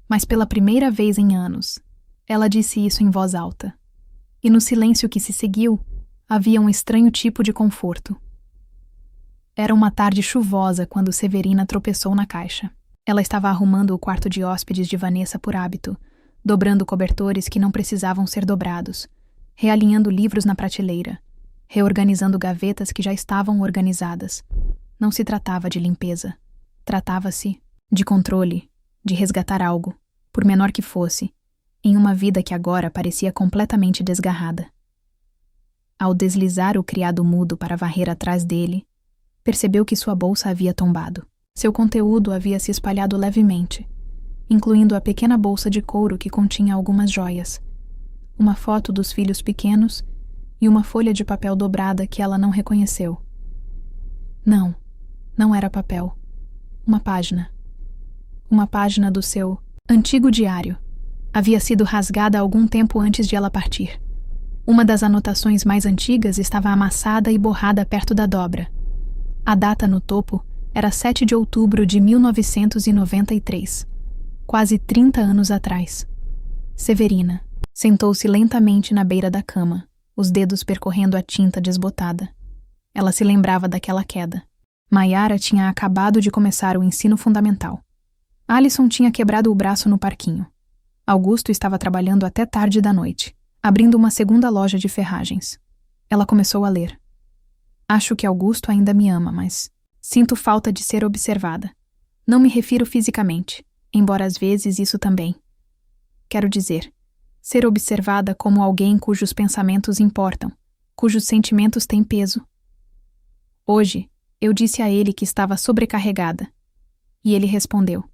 Mas pela primeira vez em anos, ela disse isso em voz alta. E no silêncio que se seguiu, havia um estranho tipo de conforto. Era uma tarde chuvosa quando Severina tropeçou na caixa. Ela estava arrumando o quarto de hóspedes de Vanessa por hábito, dobrando cobertores que não precisavam ser dobrados, realinhando livros na prateleira, reorganizando gavetas que já estavam organizadas. Não se tratava de limpeza. Tratava-se de controle, de resgatar algo, por menor que fosse, em uma vida que agora parecia completamente desgarrada. Ao deslizar o criado mudo para varrer atrás dele, percebeu que sua bolsa havia tombado. Seu conteúdo havia se espalhado levemente, incluindo a pequena bolsa de couro que continha algumas joias, uma foto dos filhos pequenos e uma folha de papel dobrada que ela não reconheceu. Não, não era papel. Uma página. Uma página do seu antigo diário. Havia sido rasgada algum tempo antes de ela partir. Uma das anotações mais antigas estava amassada e borrada perto da dobra. A data no topo era 7 de outubro de 1993, quase 30 anos atrás. Severina sentou-se lentamente na beira da cama, os dedos percorrendo a tinta desbotada. Ela se lembrava daquela queda. Mayara tinha acabado de começar o ensino fundamental. Alison tinha quebrado o braço no parquinho. Augusto estava trabalhando até tarde da noite, abrindo uma segunda loja de ferragens. Ela começou a ler. Acho que Augusto ainda me ama, mas sinto falta de ser observada. Não me refiro fisicamente, embora às vezes isso também. Quero dizer, ser observada como alguém cujos pensamentos importam, cujos sentimentos têm peso. Hoje, eu disse a ele que estava sobrecarregada. E ele respondeu: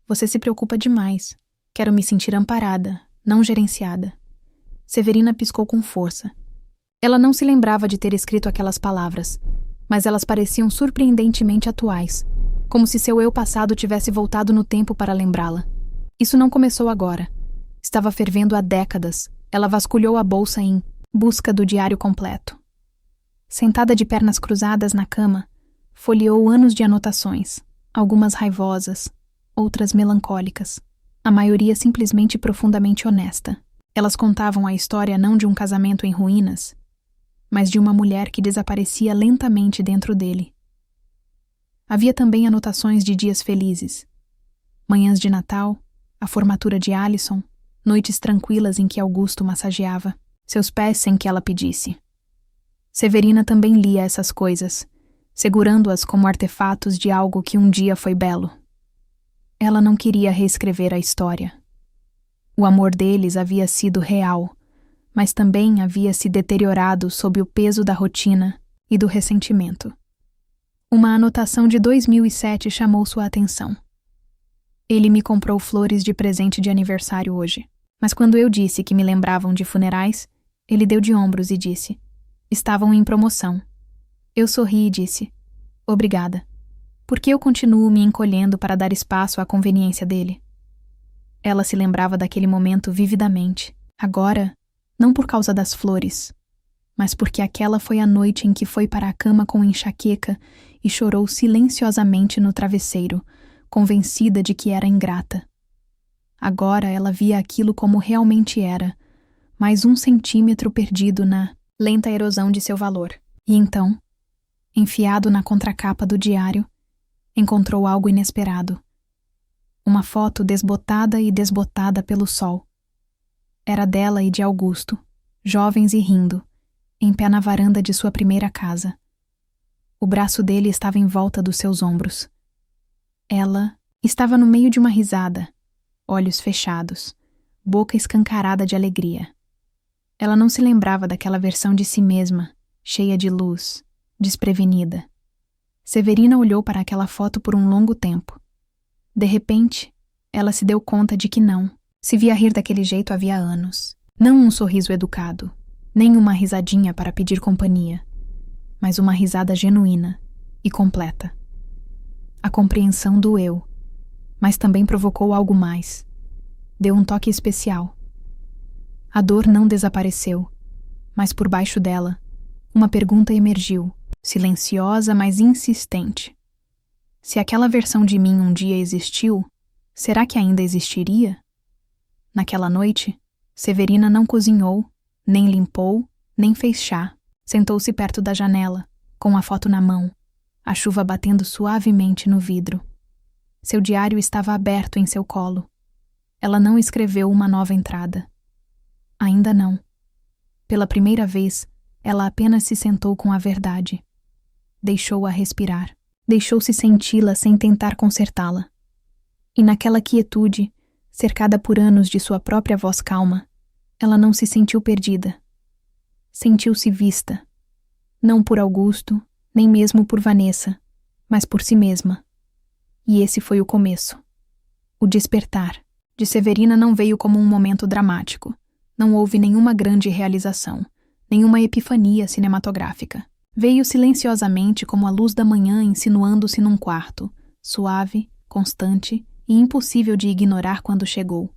"Você se preocupa demais. Quero me sentir amparada, não gerenciada." Severina piscou com força. Ela não se lembrava de ter escrito aquelas palavras, mas elas pareciam surpreendentemente atuais, como se seu eu passado tivesse voltado no tempo para lembrá-la. Isso não começou agora. Estava fervendo há décadas. Ela vasculhou a bolsa em busca do diário completo. Sentada de pernas cruzadas na cama, folheou anos de anotações, algumas raivosas, outras melancólicas, a maioria simplesmente profundamente honesta. Elas contavam a história não de um casamento em ruínas, mas de uma mulher que desaparecia lentamente dentro dele. Havia também anotações de dias felizes, manhãs de Natal, a formatura de Alison, noites tranquilas em que Augusto massageava seus pés sem que ela pedisse. Severina também lia essas coisas, segurando-as como artefatos de algo que um dia foi belo. Ela não queria reescrever a história. O amor deles havia sido real, mas também havia se deteriorado sob o peso da rotina e do ressentimento. Uma anotação de 2007 chamou sua atenção. Ele me comprou flores de presente de aniversário hoje, mas quando eu disse que me lembravam de funerais, ele deu de ombros e disse: "Estavam em promoção." Eu sorri e disse: obrigada. Por que eu continuo me encolhendo para dar espaço à conveniência dele? Ela se lembrava daquele momento vividamente. Agora, não por causa das flores, mas porque aquela foi a noite em que foi para a cama com enxaqueca e chorou silenciosamente no travesseiro, convencida de que era ingrata. Agora ela via aquilo como realmente era, mais um centímetro perdido na lenta erosão de seu valor. E então, enfiado na contracapa do diário, encontrou algo inesperado. Uma foto desbotada e desbotada pelo sol. Era dela e de Augusto, jovens e rindo, em pé na varanda de sua primeira casa. O braço dele estava em volta dos seus ombros. Ela estava no meio de uma risada, olhos fechados, boca escancarada de alegria. Ela não se lembrava daquela versão de si mesma, cheia de luz, desprevenida. Severina olhou para aquela foto por um longo tempo. De repente, ela se deu conta de que não se via rir daquele jeito havia anos. Não um sorriso educado, nem uma risadinha para pedir companhia, mas uma risada genuína e completa. A compreensão doeu, mas também provocou algo mais. Deu um toque especial. A dor não desapareceu, mas por baixo dela, uma pergunta emergiu, silenciosa, mas insistente. Se aquela versão de mim um dia existiu, será que ainda existiria? Naquela noite, Severina não cozinhou, nem limpou, nem fez chá. Sentou-se perto da janela, com a foto na mão, a chuva batendo suavemente no vidro. Seu diário estava aberto em seu colo. Ela não escreveu uma nova entrada. Ainda não. Pela primeira vez, ela apenas se sentou com a verdade. Deixou-a respirar. Deixou-se senti-la sem tentar consertá-la. E naquela quietude, cercada por anos de sua própria voz calma, ela não se sentiu perdida. Sentiu-se vista. Não por Augusto, nem mesmo por Vanessa, mas por si mesma. E esse foi o começo. O despertar de Severina não veio como um momento dramático. Não houve nenhuma grande realização, nenhuma epifania cinematográfica. Veio silenciosamente como a luz da manhã insinuando-se num quarto, suave, constante e impossível de ignorar quando chegou.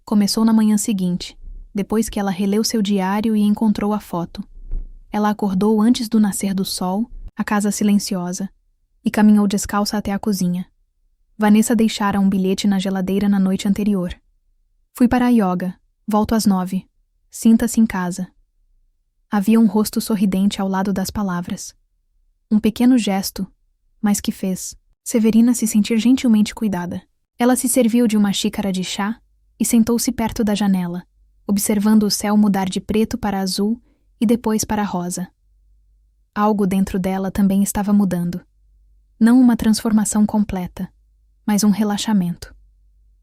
Começou na manhã seguinte, depois que ela releu seu diário e encontrou a foto. Ela acordou antes do nascer do sol, a casa silenciosa, e caminhou descalça até a cozinha. Vanessa deixara um bilhete na geladeira na noite anterior. Fui para a yoga. Volto às 9. Sinta-se em casa. Havia um rosto sorridente ao lado das palavras. Um pequeno gesto, mas que fez Severina se sentir gentilmente cuidada. Ela se serviu de uma xícara de chá e sentou-se perto da janela, observando o céu mudar de preto para azul e depois para rosa. Algo dentro dela também estava mudando. Não uma transformação completa, mas um relaxamento.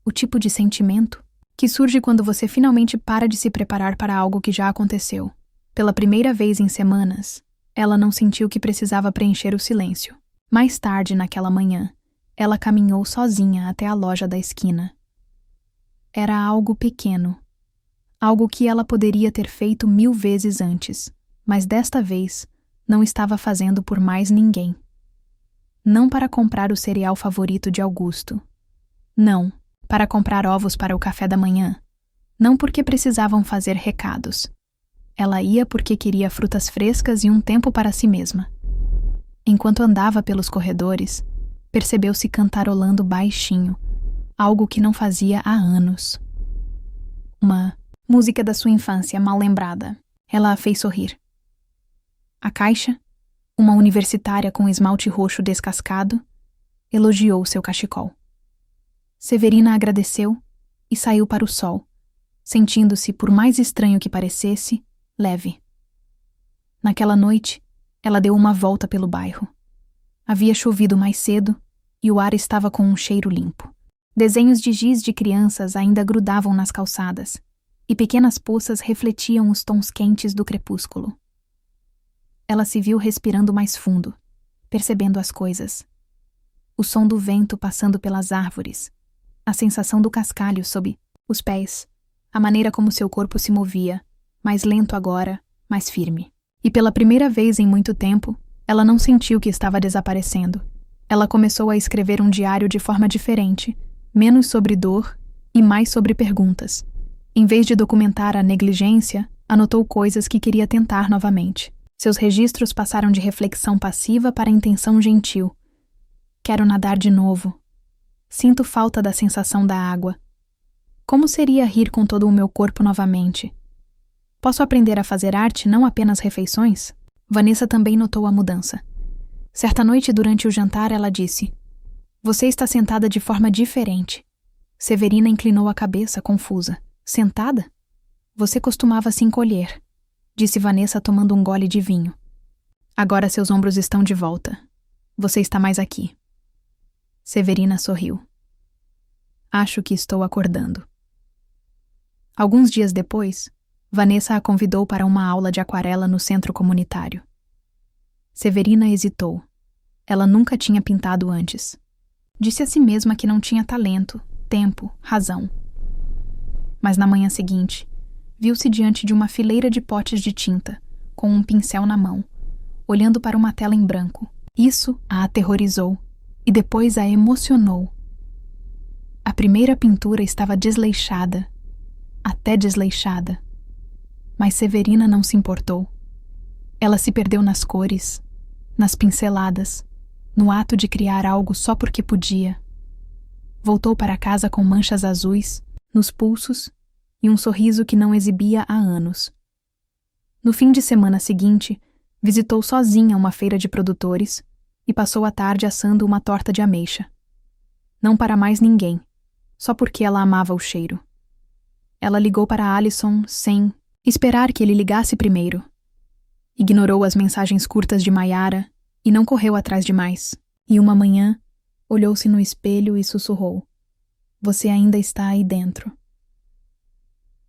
O tipo de sentimento que surge quando você finalmente para de se preparar para algo que já aconteceu. Pela primeira vez em semanas, ela não sentiu que precisava preencher o silêncio. Mais tarde, naquela manhã, ela caminhou sozinha até a loja da esquina. Era algo pequeno. Algo que ela poderia ter feito 1000 vezes antes, mas desta vez não estava fazendo por mais ninguém. Não para comprar o cereal favorito de Augusto. Não, para comprar ovos para o café da manhã. Não porque precisavam fazer recados. Ela ia porque queria frutas frescas e um tempo para si mesma. Enquanto andava pelos corredores, percebeu-se cantarolando baixinho, algo que não fazia há anos. Uma música da sua infância mal lembrada. Ela a fez sorrir. A caixa, uma universitária com esmalte roxo descascado, elogiou seu cachecol. Severina agradeceu e saiu para o sol, sentindo-se, por mais estranho que parecesse, leve. Naquela noite, ela deu uma volta pelo bairro. Havia chovido mais cedo e o ar estava com um cheiro limpo. Desenhos de giz de crianças ainda grudavam nas calçadas e pequenas poças refletiam os tons quentes do crepúsculo. Ela se viu respirando mais fundo, percebendo as coisas. O som do vento passando pelas árvores, a sensação do cascalho sob os pés, a maneira como seu corpo se movia, mais lento agora, mais firme. E pela primeira vez em muito tempo, Ela não sentiu que estava desaparecendo. Ela começou a escrever um diário de forma diferente, menos sobre dor e mais sobre perguntas. Em vez de documentar a negligência, anotou coisas que queria tentar novamente. Seus registros passaram de reflexão passiva para intenção gentil. Quero nadar de novo. Sinto falta da sensação da água. Como seria rir com todo o meu corpo novamente? Posso aprender a fazer arte, não apenas refeições? Vanessa também notou a mudança. Certa noite, durante o jantar, ela disse: Você está sentada de forma diferente. Severina inclinou a cabeça, confusa. Sentada? Você costumava se encolher, disse Vanessa tomando um gole de vinho. Agora seus ombros estão de volta. Você está mais aqui. Severina sorriu. Acho que estou acordando. Alguns dias depois, Vanessa a convidou para uma aula de aquarela no centro comunitário. Severina hesitou. Ela nunca tinha pintado antes. Disse a si mesma que não tinha talento, tempo, razão. Mas na manhã seguinte, viu-se diante de uma fileira de potes de tinta, com um pincel na mão, olhando para uma tela em branco. Isso a aterrorizou e depois a emocionou. A primeira pintura estava desleixada, até desleixada. Mas Severina não se importou. Ela se perdeu nas cores, nas pinceladas, no ato de criar algo só porque podia. Voltou para casa com manchas azuis nos pulsos e um sorriso que não exibia há anos. No fim de semana seguinte, visitou sozinha uma feira de produtores e passou a tarde assando uma torta de ameixa. Não para mais ninguém, só porque ela amava o cheiro. Ela ligou para Alison sem esperar que ele ligasse primeiro. Ignorou as mensagens curtas de Mayara e não correu atrás de mais. E uma manhã, olhou-se no espelho e sussurrou: Você ainda está aí dentro.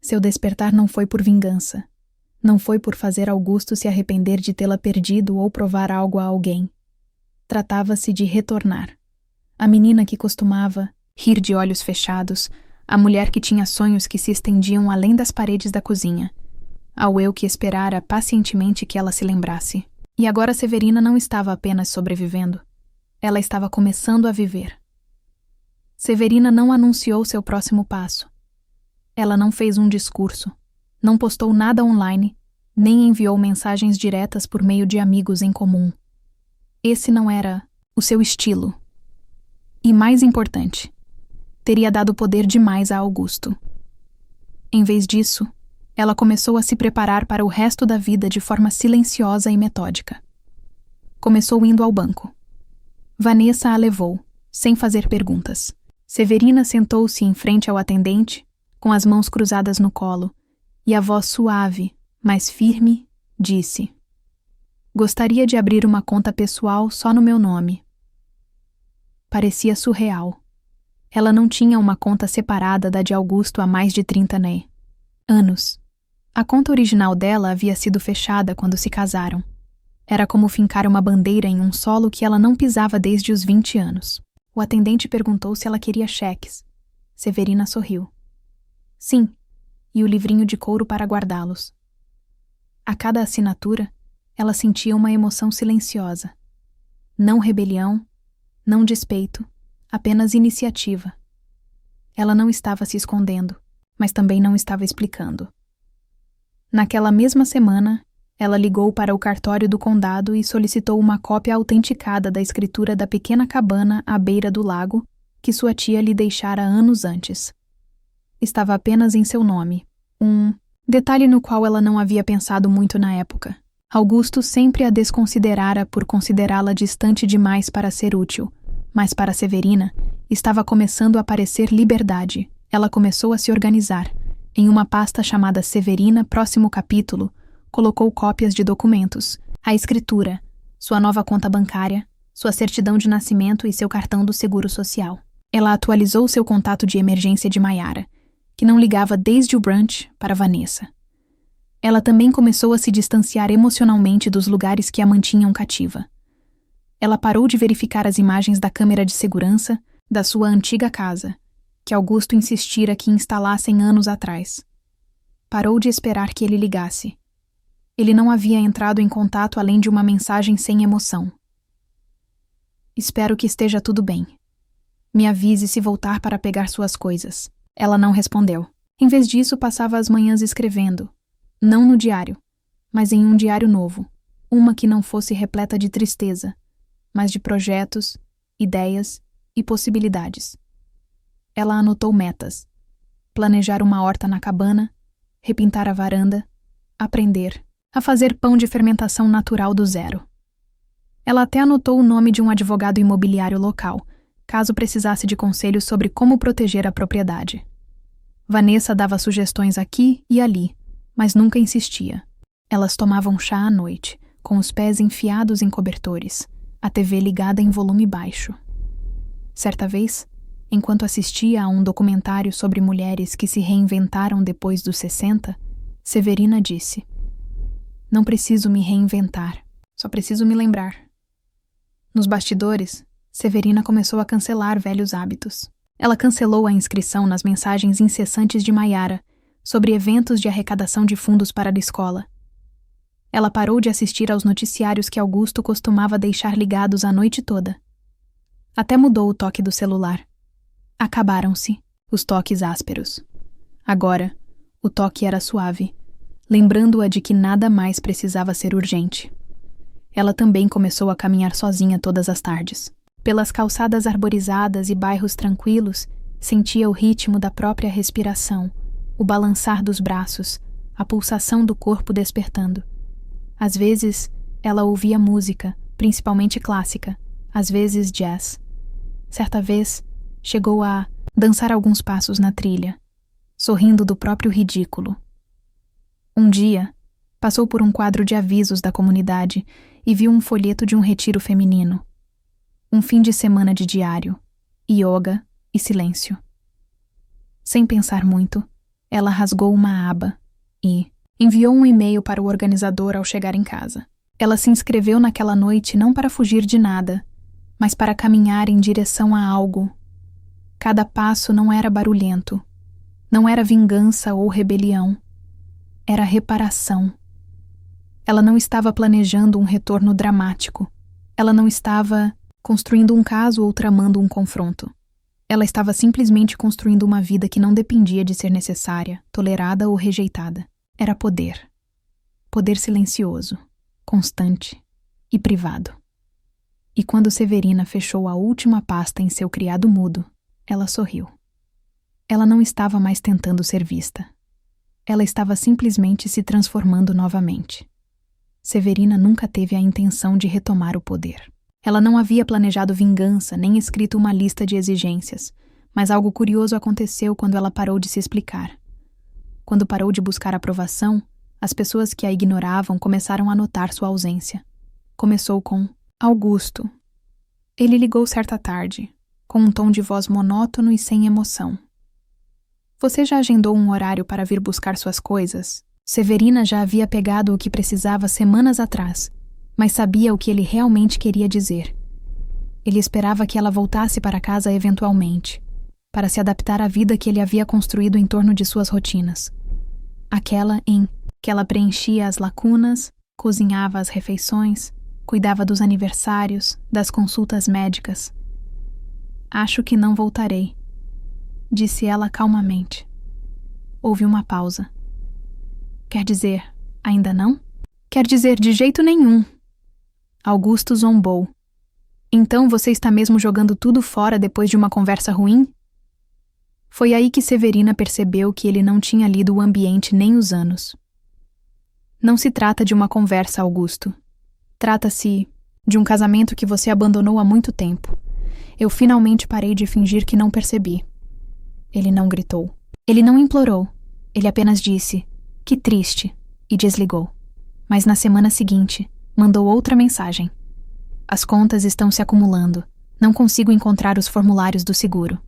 Seu despertar não foi por vingança. Não foi por fazer Augusto se arrepender de tê-la perdido ou provar algo a alguém. Tratava-se de retornar. A menina que costumava rir de olhos fechados, a mulher que tinha sonhos que se estendiam além das paredes da cozinha, ao eu que esperara pacientemente que ela se lembrasse. E agora Severina não estava apenas sobrevivendo. Ela estava começando a viver. Severina não anunciou seu próximo passo. Ela não fez um discurso, não postou nada online, nem enviou mensagens diretas por meio de amigos em comum. Esse não era o seu estilo. E mais importante, teria dado poder demais a Augusto. Em vez disso, ela começou a se preparar para o resto da vida de forma silenciosa e metódica. Começou indo ao banco. Vanessa a levou, sem fazer perguntas. Severina sentou-se em frente ao atendente, com as mãos cruzadas no colo, e a voz suave, mas firme, disse: Gostaria de abrir uma conta pessoal só no meu nome. Parecia surreal. Ela não tinha uma conta separada da de Augusto há mais de 30 anos. A conta original dela havia sido fechada quando se casaram. Era como fincar uma bandeira em um solo que ela não pisava desde os 20 anos. O atendente perguntou se ela queria cheques. Severina sorriu. Sim, e o livrinho de couro para guardá-los. A cada assinatura, ela sentia uma emoção silenciosa. Não rebelião, não despeito, apenas iniciativa. Ela não estava se escondendo, mas também não estava explicando. Naquela mesma semana, ela ligou para o cartório do condado e solicitou uma cópia autenticada da escritura da pequena cabana à beira do lago que sua tia lhe deixara anos antes. Estava apenas em seu nome, um detalhe no qual ela não havia pensado muito na época. Augusto sempre a desconsiderara por considerá-la distante demais para ser útil, mas para Severina estava começando a parecer liberdade. Ela começou a se organizar. Em uma pasta chamada Severina Próximo Capítulo, colocou cópias de documentos, a escritura, sua nova conta bancária, sua certidão de nascimento e seu cartão do Seguro Social. Ela atualizou seu contato de emergência de Mayara, que não ligava desde o brunch para Vanessa. Ela também começou a se distanciar emocionalmente dos lugares que a mantinham cativa. Ela parou de verificar as imagens da câmera de segurança da sua antiga casa, que Augusto insistira que instalassem anos atrás. Parou de esperar que ele ligasse. Ele não havia entrado em contato além de uma mensagem sem emoção. Espero que esteja tudo bem. Me avise se voltar para pegar suas coisas. Ela não respondeu. Em vez disso, passava as manhãs escrevendo. Não no diário, mas em um diário novo. Uma que não fosse repleta de tristeza, mas de projetos, ideias e possibilidades. Ela anotou metas. Planejar uma horta na cabana, repintar a varanda, aprender a fazer pão de fermentação natural do zero. Ela até anotou o nome de um advogado imobiliário local, caso precisasse de conselhos sobre como proteger a propriedade. Vanessa dava sugestões aqui e ali, mas nunca insistia. Elas tomavam chá à noite, com os pés enfiados em cobertores, a TV ligada em volume baixo. Certa vez, enquanto assistia a um documentário sobre mulheres que se reinventaram depois dos 60, Severina disse: "Não preciso me reinventar, só preciso me lembrar." Nos bastidores, Severina começou a cancelar velhos hábitos. Ela cancelou a inscrição nas mensagens incessantes de Maiara sobre eventos de arrecadação de fundos para a escola. Ela parou de assistir aos noticiários que Augusto costumava deixar ligados a noite toda. Até mudou o toque do celular. Acabaram-se os toques ásperos. Agora, o toque era suave, lembrando-a de que nada mais precisava ser urgente. Ela também começou a caminhar sozinha todas as tardes. Pelas calçadas arborizadas e bairros tranquilos, sentia o ritmo da própria respiração, o balançar dos braços, a pulsação do corpo despertando. Às vezes, ela ouvia música, principalmente clássica, às vezes jazz. Certa vez, chegou a dançar alguns passos na trilha, sorrindo do próprio ridículo. Um dia, passou por um quadro de avisos da comunidade e viu um folheto de um retiro feminino. Um fim de semana de diário, yoga e silêncio. Sem pensar muito, ela rasgou uma aba e enviou um e-mail para o organizador ao chegar em casa. Ela se inscreveu naquela noite não para fugir de nada, mas para caminhar em direção a algo. Cada passo não era barulhento, não era vingança ou rebelião, era reparação. Ela não estava planejando um retorno dramático. Ela não estava construindo um caso ou tramando um confronto. Ela estava simplesmente construindo uma vida que não dependia de ser necessária, tolerada ou rejeitada. Era poder. Poder silencioso, constante e privado. E quando Severina fechou a última pasta em seu criado mudo, ela sorriu. Ela não estava mais tentando ser vista. Ela estava simplesmente se transformando novamente. Severina nunca teve a intenção de retomar o poder. Ela não havia planejado vingança nem escrito uma lista de exigências, mas algo curioso aconteceu quando ela parou de se explicar. Quando parou de buscar aprovação, as pessoas que a ignoravam começaram a notar sua ausência. Começou com Augusto. Ele ligou certa tarde, com um tom de voz monótono e sem emoção. Você já agendou um horário para vir buscar suas coisas? Severina já havia pegado o que precisava semanas atrás, mas sabia o que ele realmente queria dizer. Ele esperava que ela voltasse para casa eventualmente, para se adaptar à vida que ele havia construído em torno de suas rotinas. Aquela em que ela preenchia as lacunas, cozinhava as refeições, cuidava dos aniversários, das consultas médicas. Acho que não voltarei, disse ela calmamente. Houve uma pausa. Quer dizer, ainda não? Quer dizer, de jeito nenhum. Augusto zombou. Então você está mesmo jogando tudo fora depois de uma conversa ruim? Foi aí que Severina percebeu que ele não tinha lido o ambiente nem os anos. Não se trata de uma conversa, Augusto. Trata-se de um casamento que você abandonou há muito tempo. Eu finalmente parei de fingir que não percebi. Ele não gritou. Ele não implorou. Ele apenas disse, que triste, e desligou. Mas na semana seguinte, mandou outra mensagem. As contas estão se acumulando. Não consigo encontrar os formulários do seguro.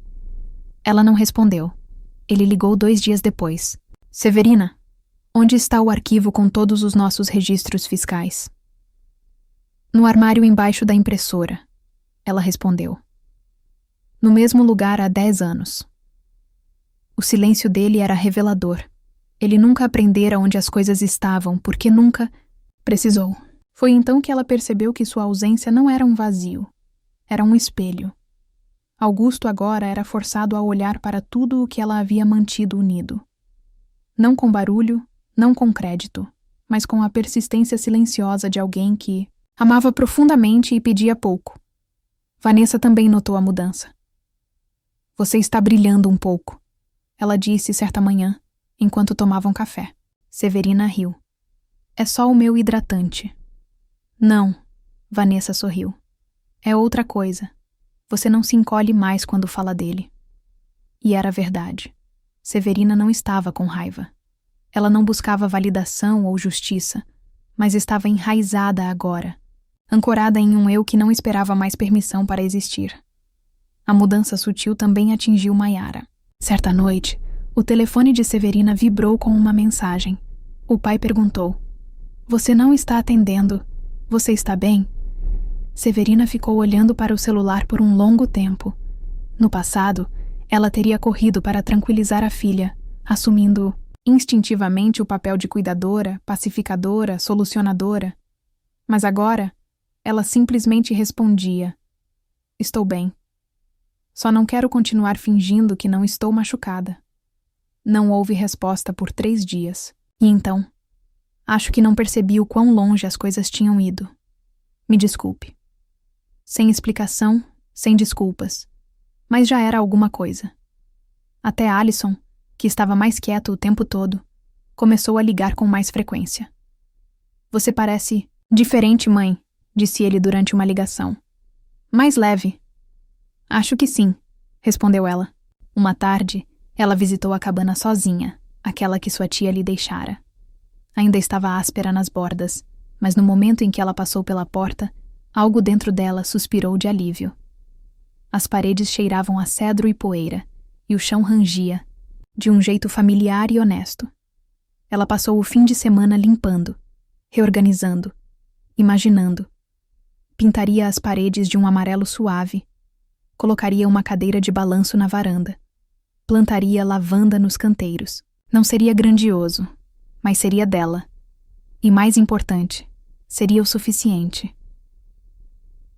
Ela não respondeu. Ele ligou 2 dias depois. Severina, onde está o arquivo com todos os nossos registros fiscais? No armário embaixo da impressora. Ela respondeu. No mesmo lugar há 10 anos. O silêncio dele era revelador. Ele nunca aprendera onde as coisas estavam, porque nunca precisou. Foi então que ela percebeu que sua ausência não era um vazio, era um espelho. Augusto agora era forçado a olhar para tudo o que ela havia mantido unido. Não com barulho, não com crédito, mas com a persistência silenciosa de alguém que amava profundamente e pedia pouco. Vanessa também notou a mudança. Você está brilhando um pouco, ela disse certa manhã, enquanto tomavam café. Severina riu. É só o meu hidratante. Não, Vanessa sorriu. É outra coisa. Você não se encolhe mais quando fala dele. E era verdade. Severina não estava com raiva. Ela não buscava validação ou justiça, mas estava enraizada agora, ancorada em um eu que não esperava mais permissão para existir. A mudança sutil também atingiu Maiara. Certa noite, o telefone de Severina vibrou com uma mensagem. O pai perguntou: Você não está atendendo. Você está bem? Severina ficou olhando para o celular por um longo tempo. No passado, ela teria corrido para tranquilizar a filha, assumindo instintivamente o papel de cuidadora, pacificadora, solucionadora. Mas agora, ela simplesmente respondia: Estou bem. Só não quero continuar fingindo que não estou machucada. Não houve resposta por 3 dias. E então, acho que não percebi o quão longe as coisas tinham ido. Me desculpe. Sem explicação, sem desculpas. Mas já era alguma coisa. Até Alison, que estava mais quieto o tempo todo, começou a ligar com mais frequência. Você parece diferente, mãe, disse ele durante uma ligação. Mais leve. Acho que sim, respondeu ela. Uma tarde, ela visitou a cabana sozinha, aquela que sua tia lhe deixara. Ainda estava áspera nas bordas, mas no momento em que ela passou pela porta, algo dentro dela suspirou de alívio. As paredes cheiravam a cedro e poeira, e o chão rangia, de um jeito familiar e honesto. Ela passou o fim de semana limpando, reorganizando, imaginando. Pintaria as paredes de um amarelo suave, colocaria uma cadeira de balanço na varanda, plantaria lavanda nos canteiros. Não seria grandioso, mas seria dela. E mais importante, seria o suficiente.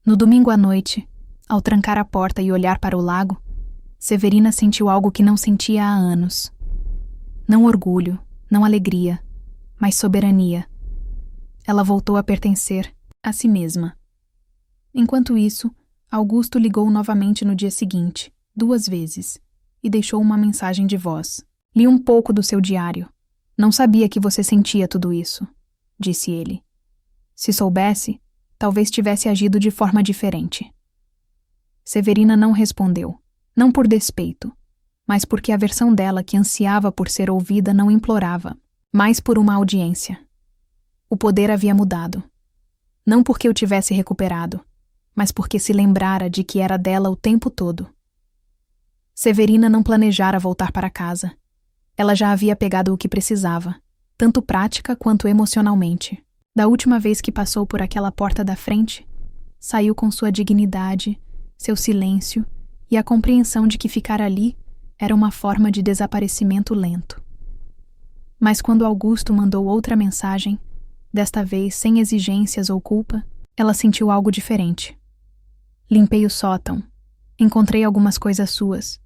No domingo à noite, ao trancar a porta e olhar para o lago, Severina sentiu algo que não sentia há anos. Não orgulho, não alegria, mas soberania. Ela voltou a pertencer a si mesma. Enquanto isso, Augusto ligou novamente no dia seguinte, 2 vezes, e deixou uma mensagem de voz. Li um pouco do seu diário. Não sabia que você sentia tudo isso, disse ele. Se soubesse, talvez tivesse agido de forma diferente. Severina não respondeu, não por despeito, mas porque a versão dela que ansiava por ser ouvida não implorava, mas por uma audiência. O poder havia mudado. Não porque o tivesse recuperado, mas porque se lembrara de que era dela o tempo todo. Severina não planejara voltar para casa. Ela já havia pegado o que precisava, tanto prática quanto emocionalmente. Da última vez que passou por aquela porta da frente, saiu com sua dignidade, seu silêncio e a compreensão de que ficar ali era uma forma de desaparecimento lento. Mas quando Augusto mandou outra mensagem, desta vez sem exigências ou culpa, ela sentiu algo diferente. Limpei o sótão. Encontrei algumas coisas suas.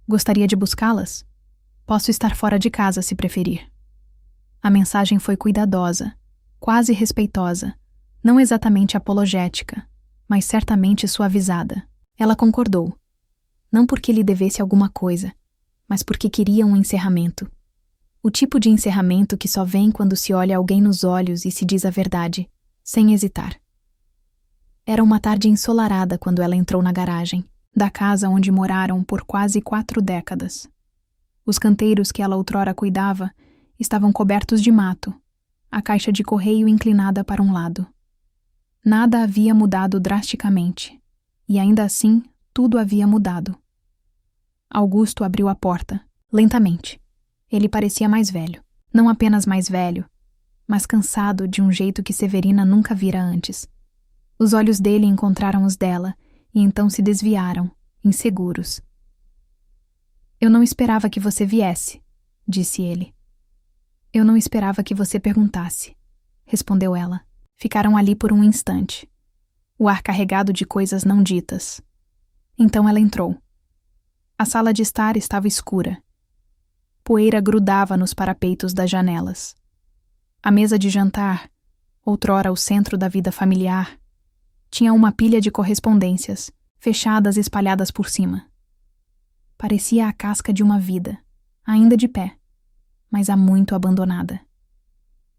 Gostaria de buscá-las? Posso estar fora de casa se preferir. A mensagem foi cuidadosa, quase respeitosa, não exatamente apologética, mas certamente suavizada. Ela concordou. Não porque lhe devesse alguma coisa, mas porque queria um encerramento. O tipo de encerramento que só vem quando se olha alguém nos olhos e se diz a verdade, sem hesitar. Era uma tarde ensolarada quando ela entrou na garagem, da casa onde moraram por quase 4 décadas. Os canteiros que ela outrora cuidava estavam cobertos de mato, a caixa de correio inclinada para um lado. Nada havia mudado drasticamente, e ainda assim tudo havia mudado. Augusto abriu a porta, lentamente. Ele parecia mais velho. Não apenas mais velho, mas cansado de um jeito que Severina nunca vira antes. Os olhos dele encontraram os dela e então se desviaram, inseguros. Eu não esperava que você viesse, disse ele. Eu não esperava que você perguntasse, respondeu ela. Ficaram ali por um instante, o ar carregado de coisas não ditas. Então ela entrou. A sala de estar estava escura. Poeira grudava nos parapeitos das janelas. A mesa de jantar, outrora o centro da vida familiar, tinha uma pilha de correspondências, fechadas e espalhadas por cima. Parecia a casca de uma vida, ainda de pé, mas há muito abandonada.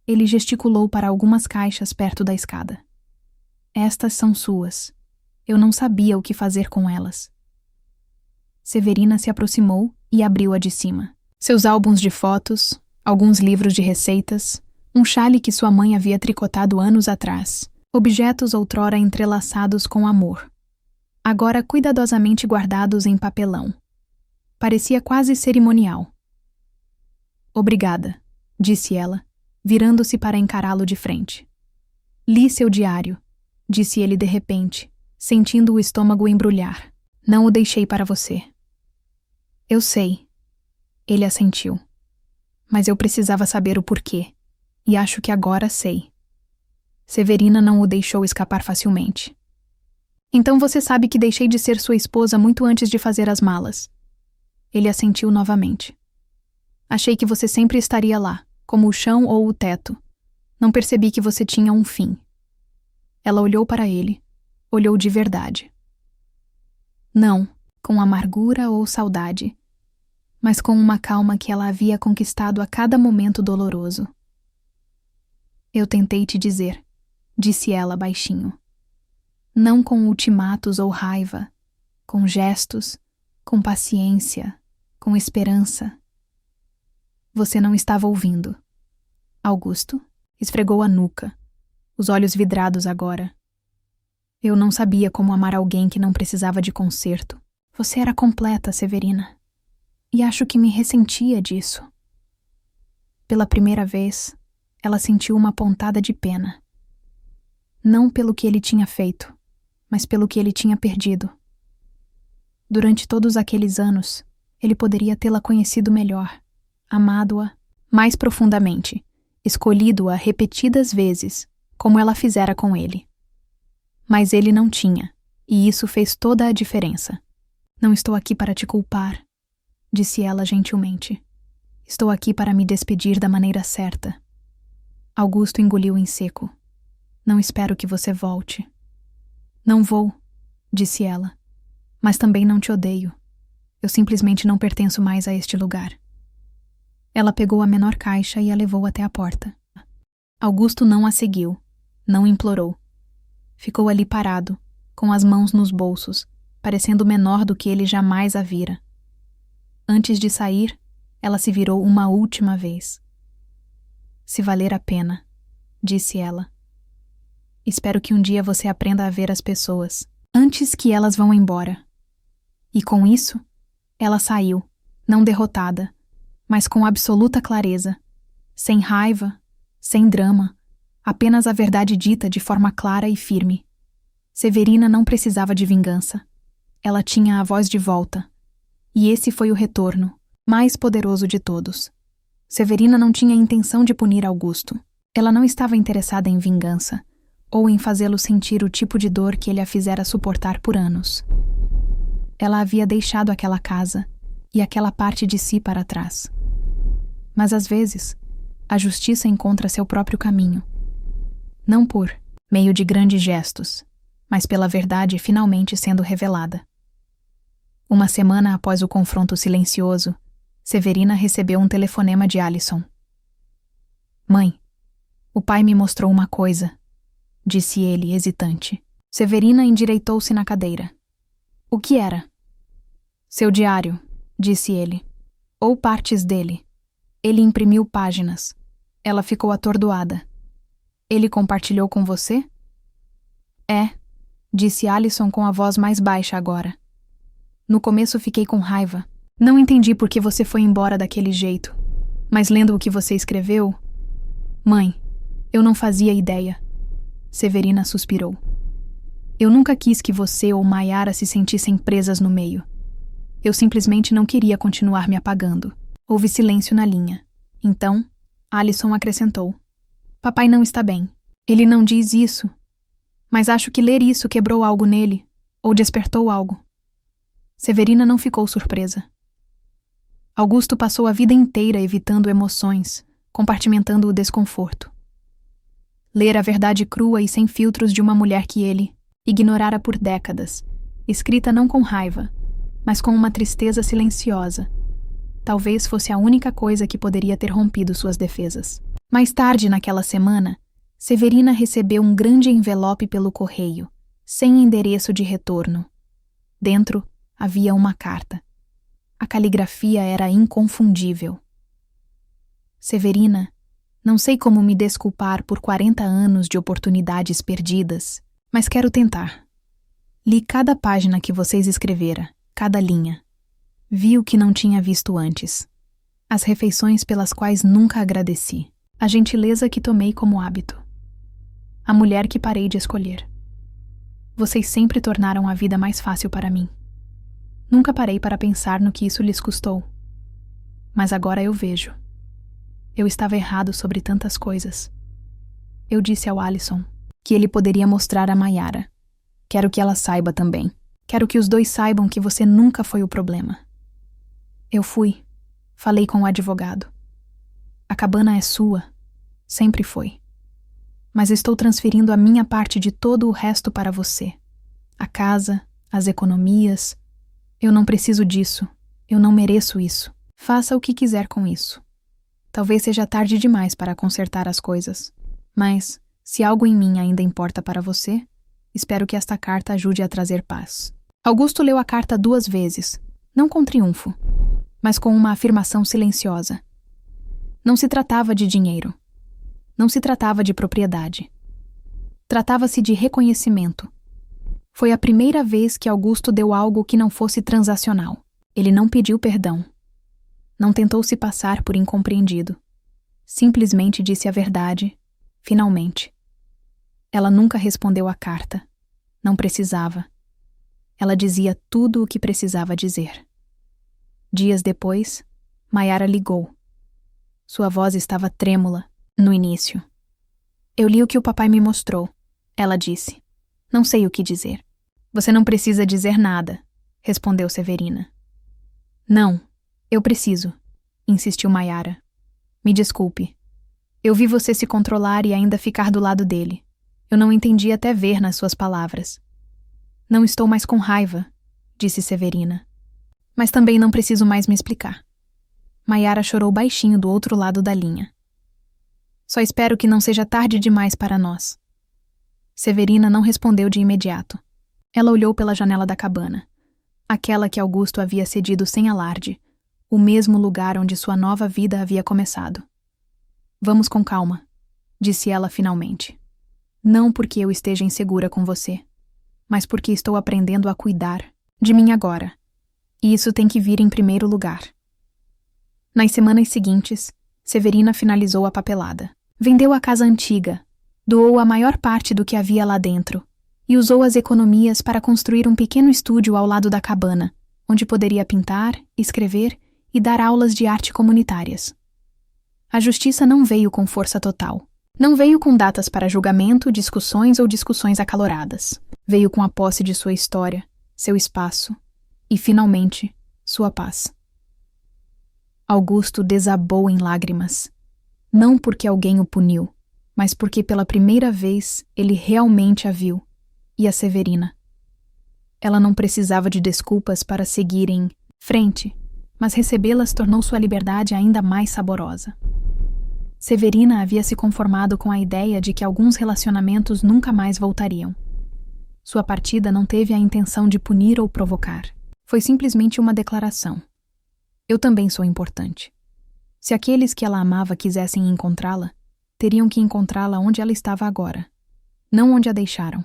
Ele gesticulou para algumas caixas perto da escada. Estas são suas. Eu não sabia o que fazer com elas. Severina se aproximou e abriu a de cima. Seus álbuns de fotos, alguns livros de receitas, um chale que sua mãe havia tricotado anos atrás, objetos outrora entrelaçados com amor, agora cuidadosamente guardados em papelão. Parecia quase cerimonial. Obrigada, disse ela, virando-se para encará-lo de frente. Li seu diário, disse ele de repente, sentindo o estômago embrulhar. Não o deixei para você. Eu sei. Ele assentiu. Mas eu precisava saber o porquê, e acho que agora sei. Severina não o deixou escapar facilmente. Então você sabe que deixei de ser sua esposa muito antes de fazer as malas. Ele assentiu novamente. Achei que você sempre estaria lá, como o chão ou o teto. Não percebi que você tinha um fim. Ela olhou para ele, olhou de verdade. Não, com amargura ou saudade, mas com uma calma que ela havia conquistado a cada momento doloroso. Eu tentei te dizer, disse ela baixinho. Não com ultimatos ou raiva, com gestos, com paciência, com esperança. Você não estava ouvindo. Augusto esfregou a nuca, os olhos vidrados agora. Eu não sabia como amar alguém que não precisava de conserto. Você era completa, Severina. E acho que me ressentia disso. Pela primeira vez, ela sentiu uma pontada de pena. Não pelo que ele tinha feito, mas pelo que ele tinha perdido. Durante todos aqueles anos, ele poderia tê-la conhecido melhor, amado-a mais profundamente, escolhido-a repetidas vezes, como ela fizera com ele. Mas ele não tinha, e isso fez toda a diferença. Não estou aqui para te culpar, disse ela gentilmente. Estou aqui para me despedir da maneira certa. Augusto engoliu em seco. Não espero que você volte. Não vou, disse ela. Mas também não te odeio. Eu simplesmente não pertenço mais a este lugar. Ela pegou a menor caixa e a levou até a porta. Augusto não a seguiu, não implorou. Ficou ali parado, com as mãos nos bolsos, parecendo menor do que ele jamais a vira. Antes de sair, ela se virou uma última vez. Se valer a pena, disse ela. Espero que um dia você aprenda a ver as pessoas, antes que elas vão embora. E com isso, ela saiu, não derrotada, mas com absoluta clareza, sem raiva, sem drama, apenas a verdade dita de forma clara e firme. Severina não precisava de vingança. Ela tinha a voz de volta. E esse foi o retorno, mais poderoso de todos. Severina não tinha intenção de punir Augusto. Ela não estava interessada em vingança, ou em fazê-lo sentir o tipo de dor que ele a fizera suportar por anos. Ela havia deixado aquela casa e aquela parte de si para trás. Mas às vezes, a justiça encontra seu próprio caminho. Não por meio de grandes gestos, mas pela verdade finalmente sendo revelada. Uma semana após o confronto silencioso, Severina recebeu um telefonema de Alison. Mãe, o pai me mostrou uma coisa, disse ele, hesitante. Severina endireitou-se na cadeira. O que era? Seu diário, disse ele. Ou partes dele. Ele imprimiu páginas. Ela ficou atordoada. Ele compartilhou com você? É, disse Alison com a voz mais baixa agora. No começo fiquei com raiva. Não entendi por que você foi embora daquele jeito. Mas lendo o que você escreveu... Mãe, eu não fazia ideia. Severina suspirou. Eu nunca quis que você ou Maiara se sentissem presas no meio. Eu simplesmente não queria continuar me apagando. Houve silêncio na linha. Então, Alison acrescentou. Papai não está bem. Ele não diz isso. Mas acho que ler isso quebrou algo nele, ou despertou algo. Severina não ficou surpresa. Augusto passou a vida inteira evitando emoções, compartimentando o desconforto. Ler a verdade crua e sem filtros de uma mulher que ele ignorara por décadas, escrita não com raiva, mas com uma tristeza silenciosa. Talvez fosse a única coisa que poderia ter rompido suas defesas. Mais tarde naquela semana, Severina recebeu um grande envelope pelo correio, sem endereço de retorno. Dentro havia uma carta. A caligrafia era inconfundível. Severina, não sei como me desculpar por 40 anos de oportunidades perdidas, mas quero tentar. Li cada página que vocês escrevera, cada linha. Vi o que não tinha visto antes. As refeições pelas quais nunca agradeci. A gentileza que tomei como hábito. A mulher que parei de escolher. Vocês sempre tornaram a vida mais fácil para mim. Nunca parei para pensar no que isso lhes custou. Mas agora eu vejo. Eu estava errado sobre tantas coisas. Eu disse ao Alison que ele poderia mostrar a Mayara. Quero que ela saiba também. Quero que os dois saibam que você nunca foi o problema. Eu fui. Falei com o advogado. A cabana é sua. Sempre foi. Mas estou transferindo a minha parte de todo o resto para você. A casa, as economias. Eu não preciso disso. Eu não mereço isso. Faça o que quiser com isso. Talvez seja tarde demais para consertar as coisas. Mas, se algo em mim ainda importa para você, espero que esta carta ajude a trazer paz. Augusto leu a carta 2 vezes, não com triunfo, mas com uma afirmação silenciosa. Não se tratava de dinheiro. Não se tratava de propriedade. Tratava-se de reconhecimento. Foi a primeira vez que Augusto deu algo que não fosse transacional. Ele não pediu perdão. Não tentou se passar por incompreendido. Simplesmente disse a verdade, finalmente. Ela nunca respondeu à carta. Não precisava. Ela dizia tudo o que precisava dizer. Dias depois, Mayara ligou. Sua voz estava trêmula, no início. Eu li o que o papai me mostrou, ela disse. Não sei o que dizer. Você não precisa dizer nada, respondeu Severina. Não, eu preciso, insistiu Mayara. Me desculpe. Eu vi você se controlar e ainda ficar do lado dele. Eu não entendi até ver nas suas palavras. Não estou mais com raiva, disse Severina. Mas também não preciso mais me explicar. Mayara chorou baixinho do outro lado da linha. Só espero que não seja tarde demais para nós. Severina não respondeu de imediato. Ela olhou pela janela da cabana. Aquela que Augusto havia cedido sem alarde. O mesmo lugar onde sua nova vida havia começado. Vamos com calma, disse ela finalmente. Não porque eu esteja insegura com você, mas porque estou aprendendo a cuidar de mim agora. E isso tem que vir em primeiro lugar. Nas semanas seguintes, Severina finalizou a papelada. Vendeu a casa antiga, doou a maior parte do que havia lá dentro e usou as economias para construir um pequeno estúdio ao lado da cabana, onde poderia pintar, escrever e dar aulas de arte comunitárias. A justiça não veio com força total. Não veio com datas para julgamento, discussões ou discussões acaloradas. Veio com a posse de sua história, seu espaço e, finalmente, sua paz. Augusto desabou em lágrimas. Não porque alguém o puniu, mas porque pela primeira vez ele realmente a viu, e a Severina. Ela não precisava de desculpas para seguir em frente, mas recebê-las tornou sua liberdade ainda mais saborosa. Severina havia se conformado com a ideia de que alguns relacionamentos nunca mais voltariam. Sua partida não teve a intenção de punir ou provocar. Foi simplesmente uma declaração. Eu também sou importante. Se aqueles que ela amava quisessem encontrá-la, teriam que encontrá-la onde ela estava agora, não onde a deixaram.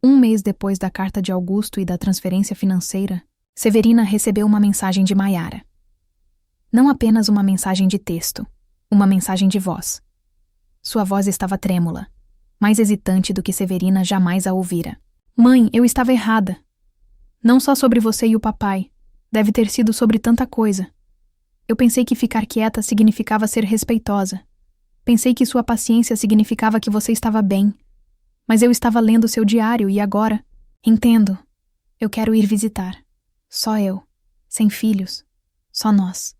1 mês depois da carta de Augusto e da transferência financeira, Severina recebeu uma mensagem de Mayara. Não apenas uma mensagem de texto, uma mensagem de voz. Sua voz estava trêmula, mais hesitante do que Severina jamais a ouvira. Mãe, eu estava errada. Não só sobre você e o papai. Deve ter sido sobre tanta coisa. Eu pensei que ficar quieta significava ser respeitosa. Pensei que sua paciência significava que você estava bem. Mas eu estava lendo seu diário e agora... Entendo. Eu quero ir visitar. Só eu. Sem filhos. Só nós.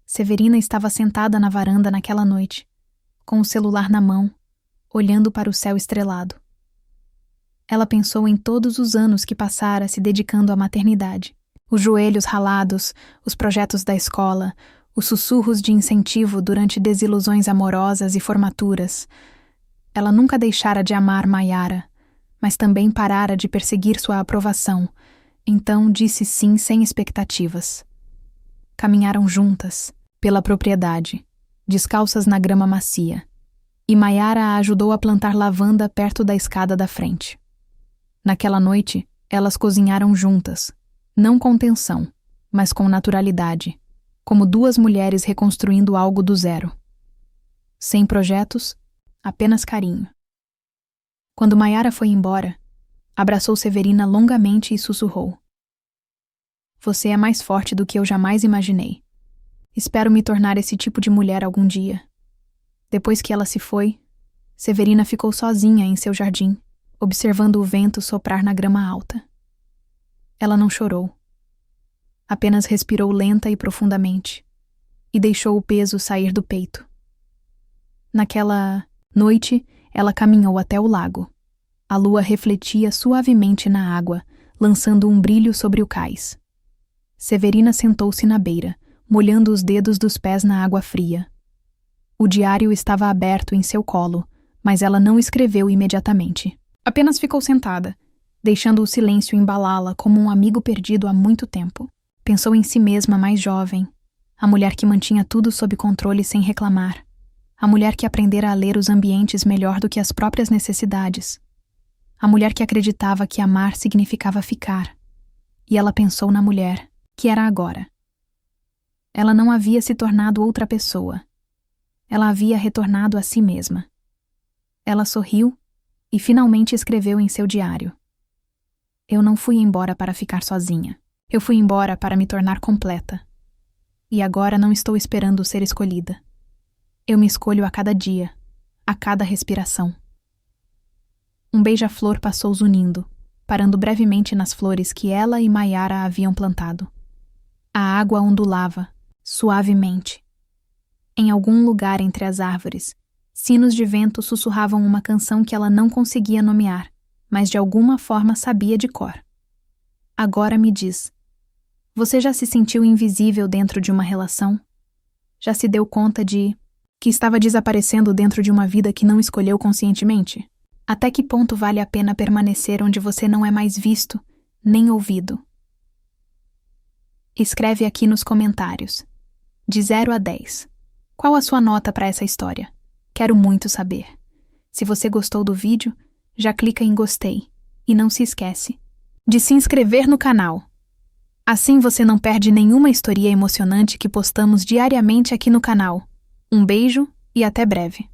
Severina estava sentada na varanda naquela noite, com o celular na mão, olhando para o céu estrelado. Ela pensou em todos os anos que passara se dedicando à maternidade. Os joelhos ralados, os projetos da escola, os sussurros de incentivo durante desilusões amorosas e formaturas. Ela nunca deixara de amar Maiara, mas também parara de perseguir sua aprovação, então disse sim sem expectativas. Caminharam juntas, pela propriedade, descalças na grama macia, e Maiara a ajudou a plantar lavanda perto da escada da frente. Naquela noite, elas cozinharam juntas, não com tensão, mas com naturalidade, como duas mulheres reconstruindo algo do zero. Sem projetos, apenas carinho. Quando Maiara foi embora, abraçou Severina longamente e sussurrou: "Você é mais forte do que eu jamais imaginei. Espero me tornar esse tipo de mulher algum dia." Depois que ela se foi, Severina ficou sozinha em seu jardim, observando o vento soprar na grama alta. Ela não chorou. Apenas respirou lenta e profundamente, e deixou o peso sair do peito. Naquela noite, ela caminhou até o lago. A lua refletia suavemente na água, lançando um brilho sobre o cais. Severina sentou-se na beira, molhando os dedos dos pés na água fria. O diário estava aberto em seu colo, mas ela não escreveu imediatamente. Apenas ficou sentada, deixando o silêncio embalá-la como um amigo perdido há muito tempo. Pensou em si mesma mais jovem, a mulher que mantinha tudo sob controle sem reclamar, a mulher que aprendera a ler os ambientes melhor do que as próprias necessidades, a mulher que acreditava que amar significava ficar. E ela pensou na mulher, que era agora. Ela não havia se tornado outra pessoa. Ela havia retornado a si mesma. Ela sorriu e finalmente escreveu em seu diário: "Eu não fui embora para ficar sozinha. Eu fui embora para me tornar completa. E agora não estou esperando ser escolhida. Eu me escolho a cada dia, a cada respiração." Um beija-flor passou zunindo, parando brevemente nas flores que ela e Maiara haviam plantado. A água ondulava, suavemente. Em algum lugar entre as árvores, sinos de vento sussurravam uma canção que ela não conseguia nomear, mas de alguma forma sabia de cor. Agora me diz, você já se sentiu invisível dentro de uma relação? Já se deu conta de que estava desaparecendo dentro de uma vida que não escolheu conscientemente? Até que ponto vale a pena permanecer onde você não é mais visto, nem ouvido? Escreve aqui nos comentários. De 0 a 10. Qual a sua nota para essa história? Quero muito saber. Se você gostou do vídeo, já clica em gostei. E não se esquece de se inscrever no canal. Assim você não perde nenhuma história emocionante que postamos diariamente aqui no canal. Um beijo e até breve.